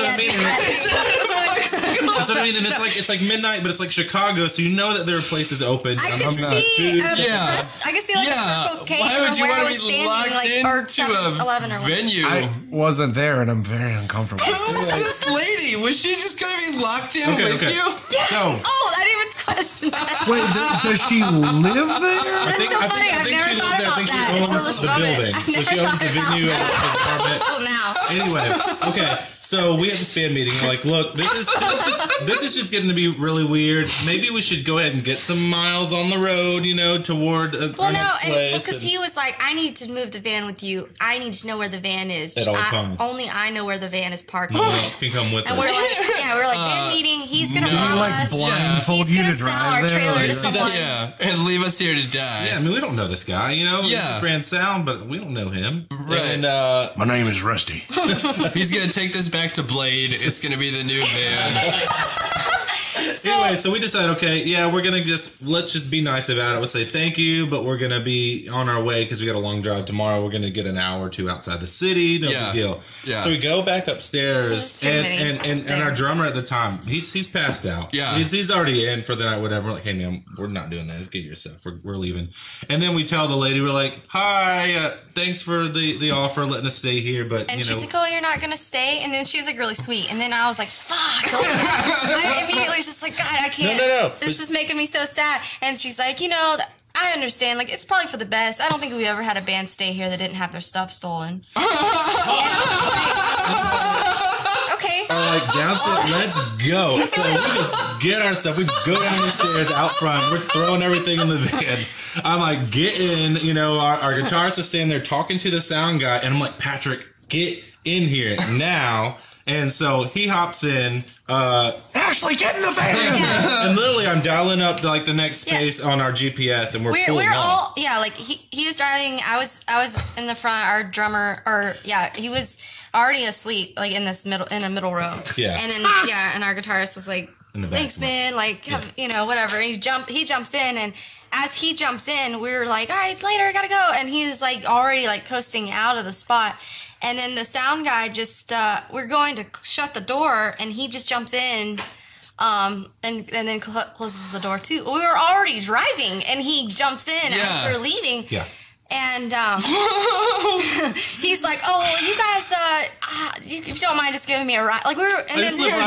what I mean. And it's like midnight, but it's like Chicago, so you know that there are places open. I can see. I can see like a Circle K. Why would you want to be locked into a venue? I wasn't there, and I'm very uncomfortable. Who was this lady? Was she just going to be locked in with you? Yeah. So, I didn't even question that. Wait, does she live there? That's so funny. I've never thought about that. I think she owns the building. So she owns the venue and the apartment. Until now. Anyway, okay. So we have this fan meeting. We're like, look, this is just getting to be really weird. Maybe we should go ahead and get some miles on the road, toward our next place. Because he was like, I need to move the van with you. I need to know where the van is. At all times. Only I know where the van is parked. No one else can come with us. And we're like, van meeting. He's gonna follow us. Blindfold you to drive our there. trailer to someone. Yeah, and leave us here to die. Yeah, I mean, we don't know this guy, We just ran sound, but we don't know him. Right. And, my name is Rusty. He's gonna take this back to Blade. It's gonna be the new van. Anyway, so we decided, okay, we're gonna let's just be nice about it. We'll say thank you, but we're gonna be on our way because we got a long drive tomorrow. We're gonna get an hour or two outside the city. No big deal. Yeah. So we go back upstairs, and our drummer at the time, he's passed out. Yeah. He's already in for the night. Whatever. We're like, hey man, we're not doing that. Just get your stuff. We're leaving. And then we tell the lady, we're like, hi, thanks for the offer, letting us stay here, but and she's like, oh, you're not gonna stay? And then she was like really sweet, and then I was like, fuck. I immediately was just like, God, I can't. No. This is making me so sad. And she's like, I understand. Like, it's probably for the best. I don't think we ever had a band stay here that didn't have their stuff stolen. Okay. Like, downstairs, let's go. So we just get our stuff. We just go down the stairs out front. We're throwing everything in the van. I'm like, get in. Our guitarist is standing there talking to the sound guy. And I'm like, Patrick, get in here now. And so he hops in. Ashley, get in the van! And literally, I'm dialing up the next space on our GPS, and we're pulling off. He was driving. I was in the front. Our drummer, he was already asleep, like in a middle row. Yeah. And then and our guitarist was like, thanks, man. Like, whatever. And he jumps in, and as he jumps in, we were like, all right, later, I gotta go. And he's like already like coasting out of the spot. And then the sound guy just, we're going to shut the door, and he just jumps in, and then closes the door too. We were already driving, and he jumps in as we're leaving. Yeah. And he's like, "Oh, well, you guys, if you don't mind just giving me a ride." Like he's like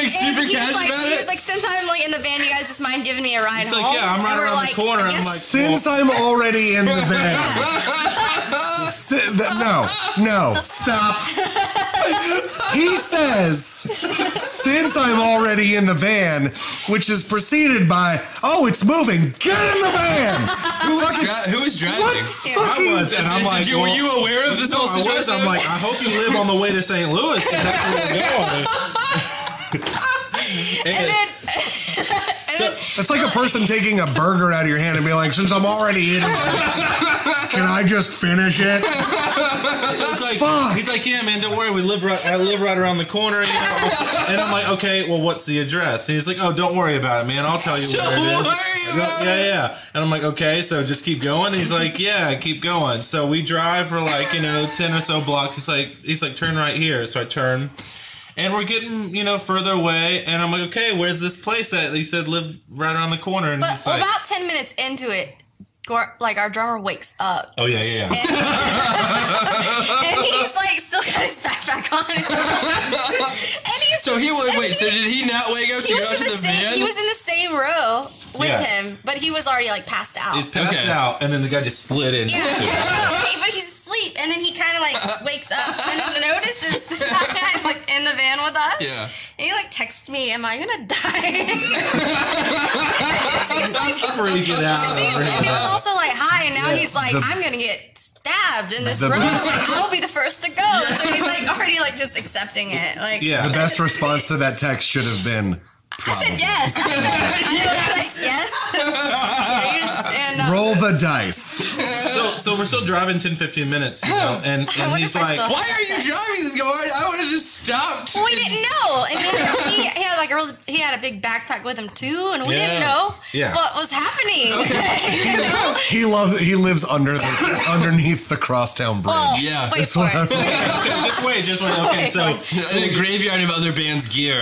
super cash about it. He's like, "Since I'm like in the van, you guys just mind giving me a ride home?" He's like, "Yeah, I'm right around the corner." I'm like, "Since I'm already in the van." No, stop. He says, "Since I'm already in the van," which is preceded by, "Oh, it's moving. Get in the van." Who was driving? I was, and I'm like, were you aware of this whole situation? I'm like, I hope you live on the way to St. Louis, because that's where we're going. And then it's like a person taking a burger out of your hand and being like, "Since I'm already in it, can I just finish it?" Fuck. He's like, "Yeah, man, don't worry. I live right around the corner." And I'm like, "Okay, well, what's the address?" And he's like, "Oh, don't worry about it, man. I'll tell you where it is." Yeah. And I'm like, "Okay, so just keep going." And he's like, "Yeah, keep going." So we drive for 10 or so blocks. He's like, "Turn right here." So I turn. And we're getting, further away, and I'm like, okay, where's this place at? He said, live right around the corner. And but about 10 minutes into it, our drummer wakes up. Oh, yeah. And he's like, still got his backpack on. So did he not wake up to go to the van? He was in the same row with him, but he was already passed out. He's passed out, and then the guy just slid in. Yeah, but he's asleep, and then he kind of wakes up and then notices this guy is in the van with us. Yeah. And he texts me, "Am I gonna die?" He's freaking out. And he was also hi, and now he's like, "I'm gonna get stabbed in this room. I'll be the first to go." So he's already just accepting it. Like, yeah. The best response to that text should have been, I said yes. I was like, yes. And, roll the dice. So we're still driving 10-15 minutes, you know, and he's like, why are you driving this car? I would have just stopped. Well, we didn't know. And he had a big backpack with him too, and we didn't know what was happening. Okay. He lives underneath the Crosstown Bridge. Well, yeah. Wait for it. just wait. Okay, so in a graveyard of other bands' gear.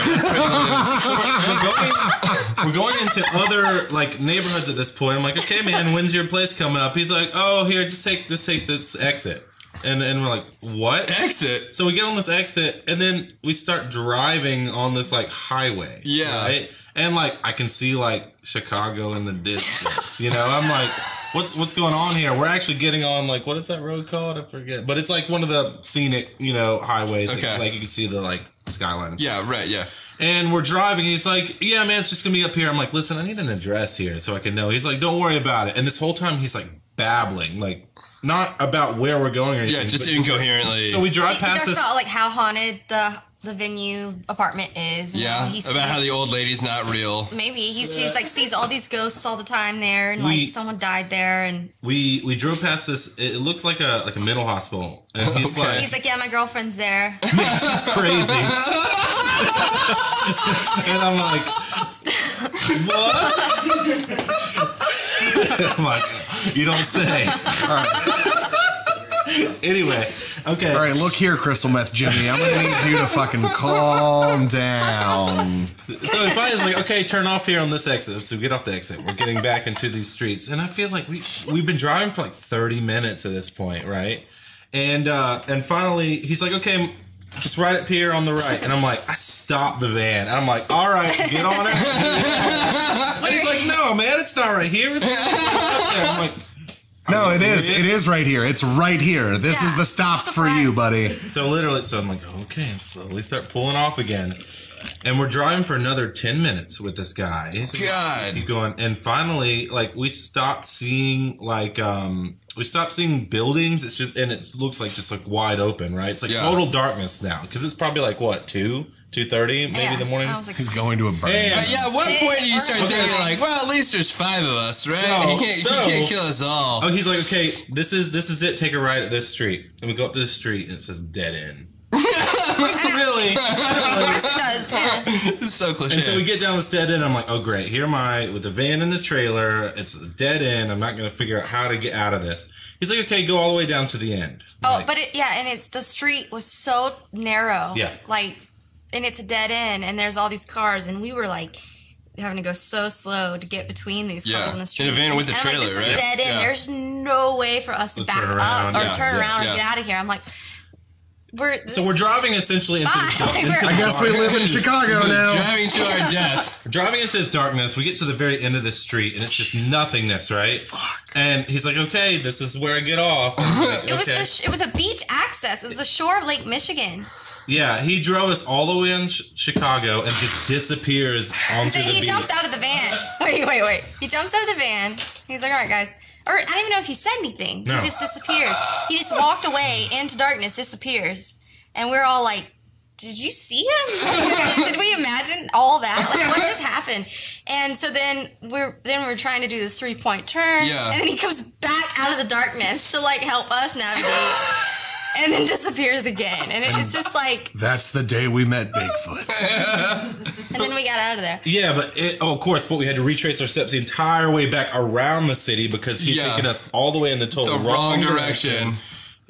we're going into other like neighborhoods at this point. I'm like, okay, man, when's your place coming up? He's like, oh, here, just take this exit. And we're like, what? Exit? So we get on this exit, and then we start driving on this, like, highway. Yeah. Right? And, like, I can see, like, Chicago in the distance. You know? I'm like, what's going on here? We're actually getting on, like, what is that road called? I forget. But it's, like, one of the scenic, you know, highways. Okay. Like, you can see the, like, skyline. And yeah, right, yeah. And we're driving, and he's like, yeah, man, it's just going to be up here. I'm like, listen, I need an address here so I can know. He's like, don't worry about it. And this whole time, he's, like, babbling, like, not about where we're going or anything. Yeah, just incoherently. So we drive past he this. talks about like how haunted the venue apartment is. And about how the old lady's not real. Maybe he sees all these ghosts all the time there, and like someone died there, and we drove past this. It looks like a mental hospital, and he's like, yeah, my girlfriend's there. Man, she's crazy. And I'm like, what? I'm like, you don't say. Anyway, okay. All right, look here, Crystal Meth Jimmy. I'm gonna need you to fucking calm down. So he finally is like, okay, turn off here on this exit. So we get off the exit. We're getting back into these streets, and I feel like we've been driving for like 30 minutes at this point, right? And finally he's like, okay, just right up here on the right. And I'm like, I stopped the van. And I'm like, all right, get on it. And he's like, no, man, it's not right here. It's right there. I'm like, no, it is. It is right here. It's right here. This is the stop for you, buddy. So literally, I'm like, okay, slowly start pulling off again. And we're driving for another 10 minutes with this guy. He's like, God. Keep going. And finally, like, we stopped seeing, like, buildings. It's just, and it looks like just, like, wide open, right? It's, like, total darkness now. Because it's probably, like, what, 2:30 maybe in the morning? Like, he's going to a burn. At what point do you start thinking, like, well, at least there's 5 of us, right? He can't kill us all. Oh, he's like, okay, this is it. Take a right at this street. And we go up to the street, and it says dead end. Really? Of course it does. Yeah. This is so cliche. And so we get down this dead end. I'm like, oh great, here am I with the van and the trailer. It's a dead end. I'm not going to figure out how to get out of this. He's like, okay, go all the way down to the end. Oh, but and it's the street was so narrow. Yeah. Like, and it's a dead end, and there's all these cars, and we were like having to go so slow to get between these cars on the street. In a van with the trailer, this right? Is dead end. There's no way for us to back up or turn around and get out of here. I'm like. We're driving essentially into I guess we live in Chicago now. Driving to our death. Driving into this darkness, we get to the very end of the street, and it's just nothingness, right? Fuck. And he's like, okay, this is where I get off. Like, it was a beach access. It was the shore of Lake Michigan. Yeah, he drove us all the way in Chicago and just disappears onto the beach. He jumps out of the van. Wait. He jumps out of the van. He's like, all right, guys. Or I don't even know if he said anything. No. He just disappeared. He just walked away into darkness, disappears. And we're all like, did you see him? Did we imagine all that? Like, what just happened? And so then we're trying to do this 3-point turn. Yeah. And then he comes back out of the darkness to like help us navigate. And then disappears again. And it's just like... That's the day we met Bigfoot. And then we got out of there. Yeah, but of course, but we had to retrace our steps the entire way back around the city because he'd taken us all the way in the wrong direction.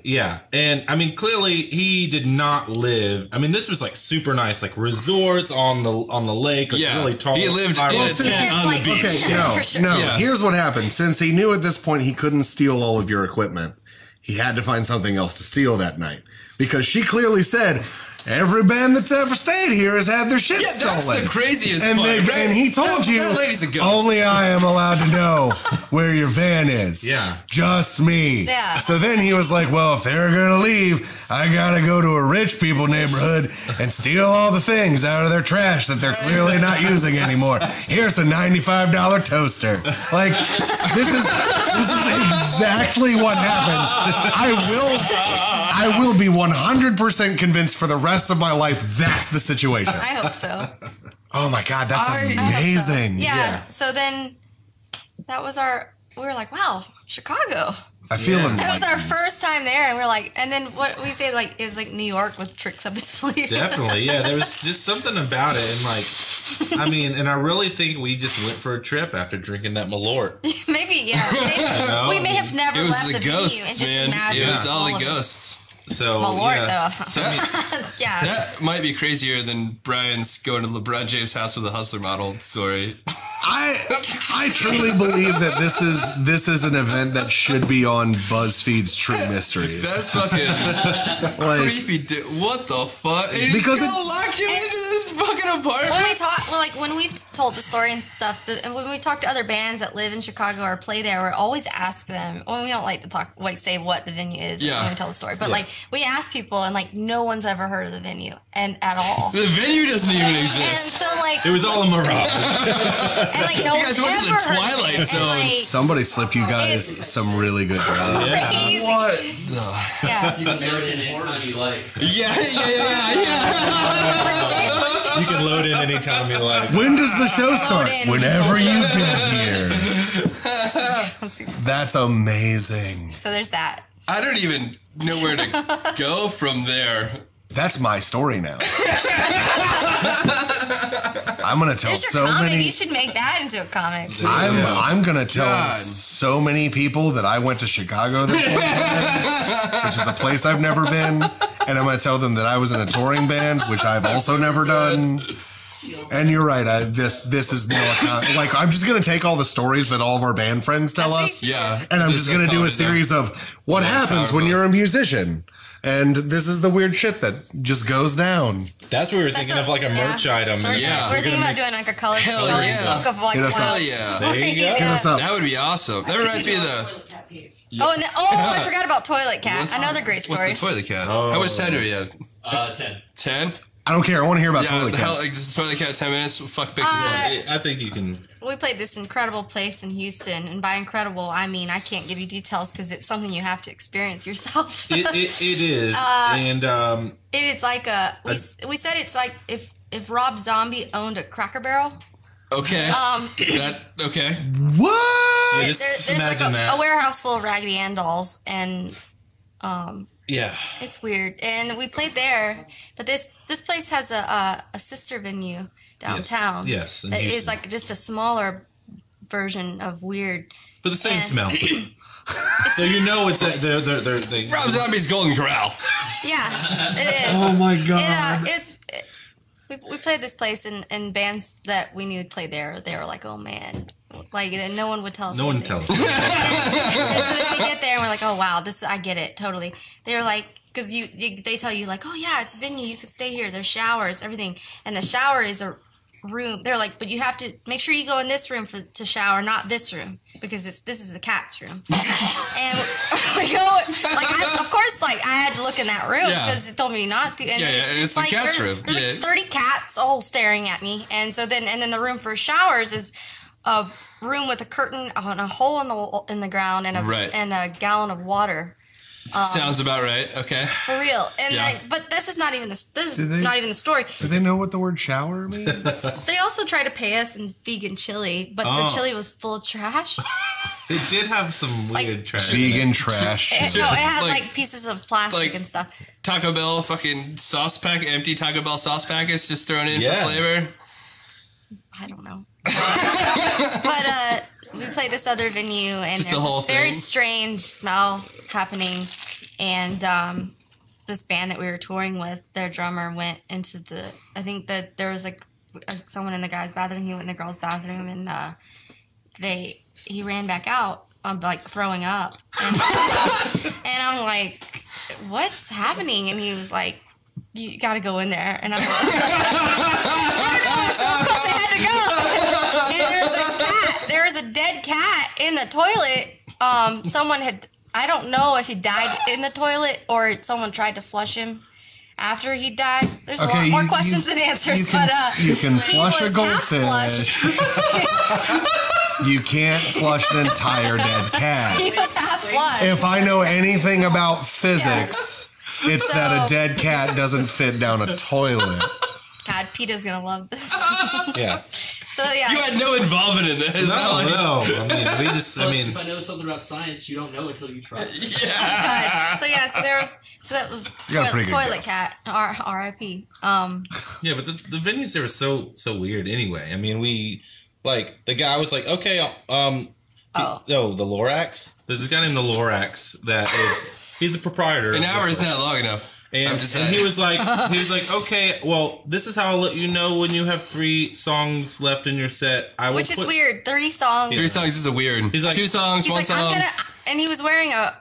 Yeah, and I mean, clearly he did not live. I mean, this was like super nice, like resorts on the lake, like really tall. He lived in a tent on the beach. Okay, no. Here's what happened. Since he knew at this point he couldn't steal all of your equipment, he had to find something else to steal that night. Because she clearly said, every band that's ever stayed here has had their shit stolen. That's the craziest part, right? And he told you, only I am allowed to know where your van is. Yeah. Just me. Yeah. So then he was like, well, if they're going to leave, I gotta go to a rich people neighborhood and steal all the things out of their trash that they're clearly not using anymore. Here's a $95 toaster. Like, this is exactly what happened. I will be 100% convinced for the rest of my life that's the situation. I hope so. Oh my God, that's amazing. So. Yeah. So then that was we were like, wow, Chicago. I feel it was our first time there, and we're like, and then what we say like is like New York with tricks up its sleeve. Definitely, yeah. There was just something about it, and like, I mean, and I really think we just went for a trip after drinking that Malort. Maybe, yeah. We may have never left the ghosts, venue and just man. imagined It was all the ghosts. So Malort, though. So, I mean, yeah, that might be crazier than Brian's going to LeBron James' house with a hustler model story. I truly believe that this is an event that should be on BuzzFeed's True Mysteries. That's fucking like, creepy. What the fuck? And because it's gonna lock you into this fucking apartment. When we talk, when we've told the story and stuff, and when we talk to other bands that live in Chicago or play there, we always ask them. Well, we don't like to talk, like say what the venue is when we tell the story, but like we ask people, and like no one's ever heard of the venue and at all. The venue doesn't even exist. And so like it was all a mirage. And like no one's ever the heard Twilight of it. Zone. And, like, somebody slipped you guys some really good drugs. Crazy. What? Yeah. You can load in anytime you like. Yeah. You can load in anytime you like. When does the show start? Whenever you get here. That's amazing. So there's that. I don't even know where to go from there. That's my story now. I'm gonna tell There's so your comic. many. You should make that into a comic. I'm gonna tell God. so many people that I went to Chicago this weekend, which is a place I've never been, and I'm gonna tell them that I was in a touring band, which I've also never done. And you're right. This is no account. Like, I'm just gonna take all the stories that all of our band friends tell us, and I'm just gonna do a series of what happens when you're a musician. And this is the weird shit that just goes down. That's what we were thinking of, like a merch item. We're thinking about doing like a color book of like Hit us up. wild Yeah. There you go. stories. Hit us up. That would be awesome. That reminds me of the. I forgot about Toilet Cat. Another great story. What's the toilet cat? How much time do we have? 10. 10? I don't care. I want to hear about Toilet Cat. Like, this is Toilet Cat 10 minutes? Fuck Pixie. I think you can. We played this incredible place in Houston, and by incredible, I mean I can't give you details because it's something you have to experience yourself. It is, and it is like we said it's like if Rob Zombie owned a Cracker Barrel. Okay. Okay. What? yeah, just There's like imagine that. a warehouse full of Raggedy Ann dolls, and Yeah. it's weird. And we played there, but this place has a sister venue downtown. Yes, in that is Houston. like just a smaller version of weird. But the same And- smell. So you know it's that they're Rob Zombie's Golden Corral. Yeah, it is. Oh my god! We played this place, and bands that we knew played there. They were like, "Oh man." Like no one would tell us. no one anything. tells. And so then we get there and we're like, oh wow, I get it totally. They're like, because they tell you like, oh yeah, it's a venue, you can stay here. There's showers, everything, and the shower is a room. They're like, but you have to make sure you go in this room to shower, not this room, because this is the cat's room. And we go of course, I had to look in that room because it told me not to. And it's the cat's room. There's like 30 cats all staring at me, and then the room for showers is a room with a curtain on a hole in the ground and a gallon of water. Sounds about right. Okay. For real. And but this is not even not even the story. Do they know what the word shower means? They also tried to pay us in vegan chili, but the chili was full of trash. It did have some weird trash. Vegan trash. It had like pieces of plastic and stuff. Taco Bell fucking sauce pack, empty Taco Bell sauce packets just thrown in for flavor. I don't know. But we played this other venue, and Just there's the whole this very thing? strange smell happening. And this band that we were touring with, their drummer went into I think that there was like someone in the guy's bathroom. He went in the girl's bathroom, and he ran back out, like throwing up. And I'm like, what's happening? And he was like, you got to go in there. And I'm like, of course I had to go. And there's a dead cat in the toilet. Someone had I don't know if he died in the toilet or someone tried to flush him after he died. There's a lot more questions than answers, you can flush a goldfish. You can't flush an entire dead cat. He was half flushed. If I know anything about physics, it's that a dead cat doesn't fit down a toilet. God, PETA's gonna love this. Yeah. So yeah, you had no involvement in this. No. I mean, we just. Well, if I know something about science, you don't know until you try. Yeah. So that was toilet cat. R.I.P. Yeah, but the venues there were so weird. Anyway, I mean, the guy was like, okay, the Lorax. There's a guy named the Lorax he's the proprietor. An hour is not long enough. And he was like, okay, well, this is how I'll let you know when you have 3 songs left in your set. Which is weird. 3 songs. 3 songs is a weird. He's like 2 songs, 1 song. And he was wearing a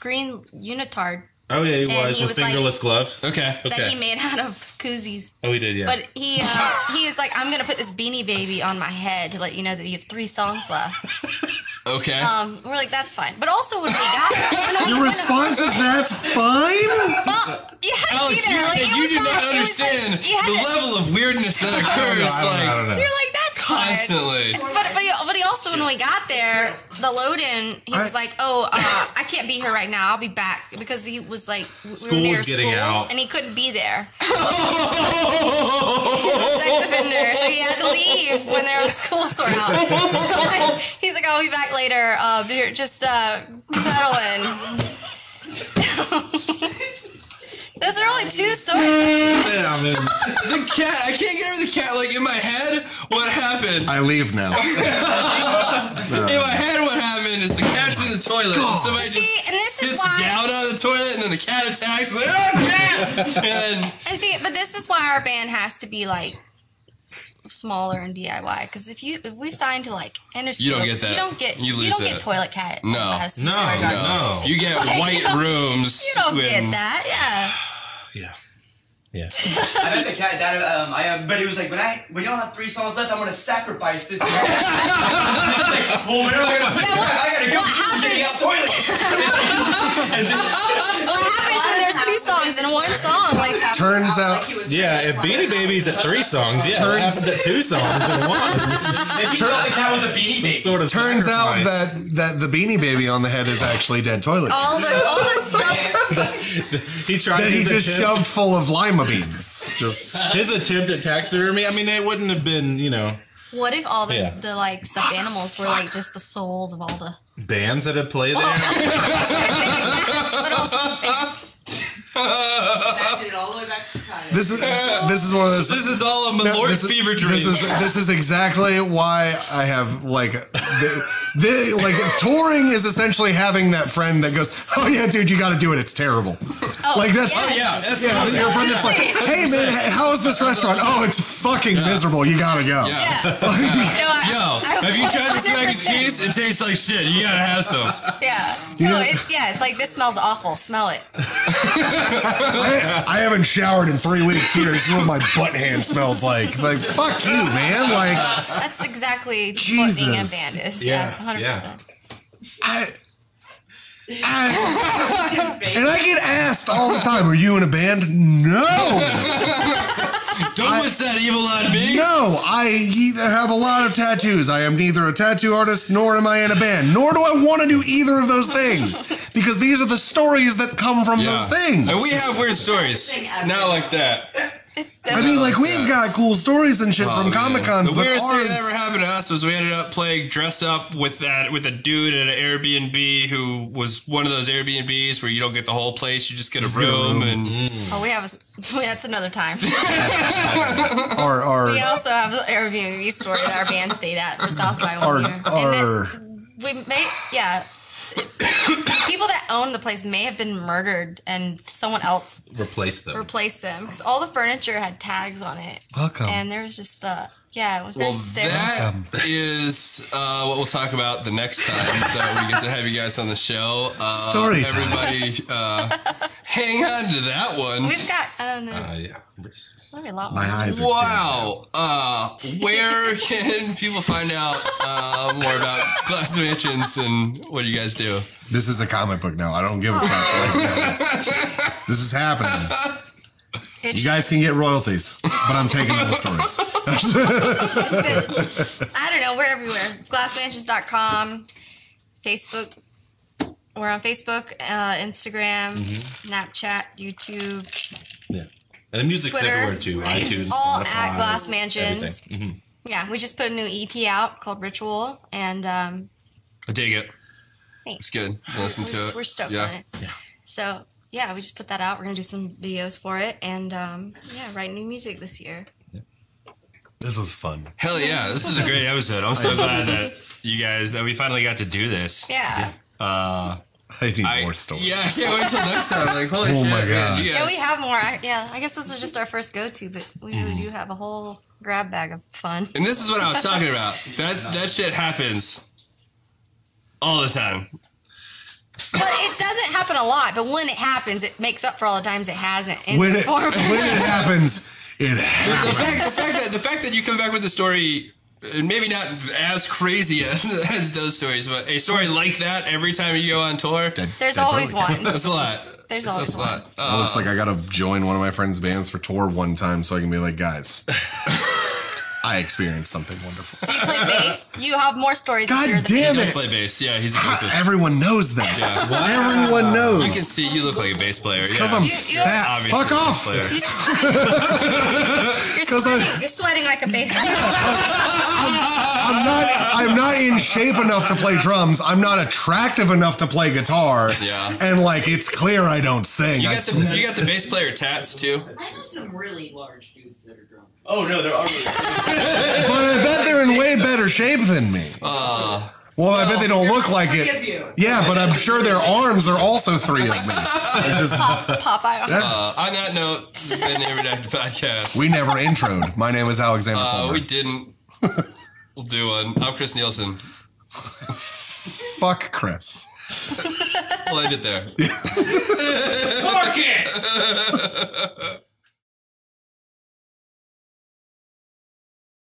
green unitard. Oh yeah, he was with fingerless gloves. Okay. That he made out of koozies. Oh, he did, yeah. But he was like, I'm gonna put this Beanie Baby on my head to let you know that you have 3 songs left. Okay. We're like, that's fine. But also when we got your response is that's fine? Well, Alex, you do not understand the level of weirdness that occurs. You're like, that's constantly. Fine. But he also, when we got there, the load-in, he was like, I can't be here right now. I'll be back. Because he was like, we were near school, out. And he couldn't be there. Sex offender. So he had to leave when there was school sort out. So he's like, I'll be back later. Just settle in. Those are only 2 stories. Yeah, I mean, the cat. I can't get over the cat. Like in my head, what happened? I leave now. In my head, what happened is the cat's in the toilet. And somebody just sits down on the toilet, and then the cat attacks. Like, but this is why our band has to be like smaller and DIY. Because if we sign to like Interscope, you don't get that. You don't get toilet cat. No. You get white rooms. You don't get that. Yeah. Yeah. I bet the cat died. But he was like, when y'all have 3 songs left, I'm gonna sacrifice this cat. Like, well, when am I gonna? I gotta go. Getting out toilet. What happens when there's 2 songs and 1 song? Like turns out, if Beanie Baby's at 3 songs, it happens at 2 songs and 1. If you thought the cat was a Beanie Baby, sort of turns out that the Beanie Baby on the head is actually dead toilet. All the stuff he tried. That he just shoved full of lima beans. Just his attempt at taxidermy. I mean, it wouldn't have been, What if all the like stuffed animals were like just the souls of all the bands that had played there? But also all the way back to Chicago. This is one of those. This is all a Malort fever dream. This is exactly why I have like touring is essentially having that friend that goes, oh yeah, dude, you got to do it. It's terrible. Like that's your friend that's like, hey man, how is this restaurant? Oh, it's fucking miserable. You gotta go. Have you tried this mac and cheese? It tastes like shit. You gotta have some. It's like this smells awful. Smell it. I haven't showered in 3 weeks here. This is what my butt hand smells like. Like, fuck you, man. Like, that's exactly Jesus. What being a band is. Yeah, 100%. And I get asked all the time, are you in a band? No. Don't wish that evil on me. No, I have a lot of tattoos. I am neither a tattoo artist nor am I in a band. Nor do I want to do either of those things. Because these are the stories that come from those things. And we have weird stories. Not like that. I mean, like, we've got cool stories and shit from Comic-Cons. The weirdest thing that ever happened to us was we ended up playing dress up with a dude at an Airbnb who was one of those Airbnbs where you don't get the whole place, you just get a room. And that's another time. We we also have an Airbnb store that our band stayed at for South by 1 year. And then people that own the place may have been murdered and someone else replaced them because all the furniture had tags on it. Welcome. And there was just it was very sterile. That is what we'll talk about the next time that we get to have you guys on the show. Story everybody Hang on to that one. We've got, I don't know. Yeah. Maybe a lot more. Wow. Where can people find out more about Glass Mansions and what do you guys do? This is a comic book now. I don't give a fuck. This is happening. You guys can get royalties, but I'm taking all the stories. I don't know. We're everywhere. Glassmansions.com, Facebook. We're on Facebook, Instagram, Snapchat, YouTube. Yeah. And the music's Twitter, everywhere too. right? iTunes, all Spotify, at Glass Mansions. Yeah, we just put a new EP out called Ritual, and I dig it. Thanks. It's good. Listen to it. We're stoked on it. Yeah. So yeah, we just put that out. We're gonna do some videos for it, and write new music this year. This was fun. Hell yeah, this is a great episode. I'm so glad that we finally got to do this. Yeah. I need more stories. Yeah, I can't wait till next time. Like, holy shit, my God. Man, Yeah, we have more. I guess this was just our first go-to, but we really do have a whole grab bag of fun. And this is what I was talking about. That shit happens all the time. But it doesn't happen a lot. But when it happens, it makes up for all the times it hasn't. When it happens, it happens. The fact that you come back with a story, and maybe not as crazy as those stories, but a story like that every time you go on tour. There's always one. That's a lot. There's always one. It looks like I got to join one of my friends' bands for tour one time so I can be like, guys, I experienced something wonderful. Do you play bass? You have more stories. God damn it! He does play bass. Yeah, he's a bassist. Everyone knows that. Yeah. Everyone knows. You can see you look like a bass player. Because I'm fat. Obviously Fuck off. You're sweating like a bass player. I'm not in shape enough to play drums. I'm not attractive enough to play guitar. Yeah. And like it's clear I don't sing. You got the bass player tats too. I know some really large dudes that are drunk. Oh no, there are. But I bet they're in way better shape than me. I bet they don't look like it. Yeah, but I'm sure their arms are also 3 of me. Popeye. On that note, this has been the Redacted Podcast. We never introed. My name is Alexander Fulmer. We didn't. We'll do one. I'm Chris Nielsen. Fuck Chris. We'll end it there. Mark it!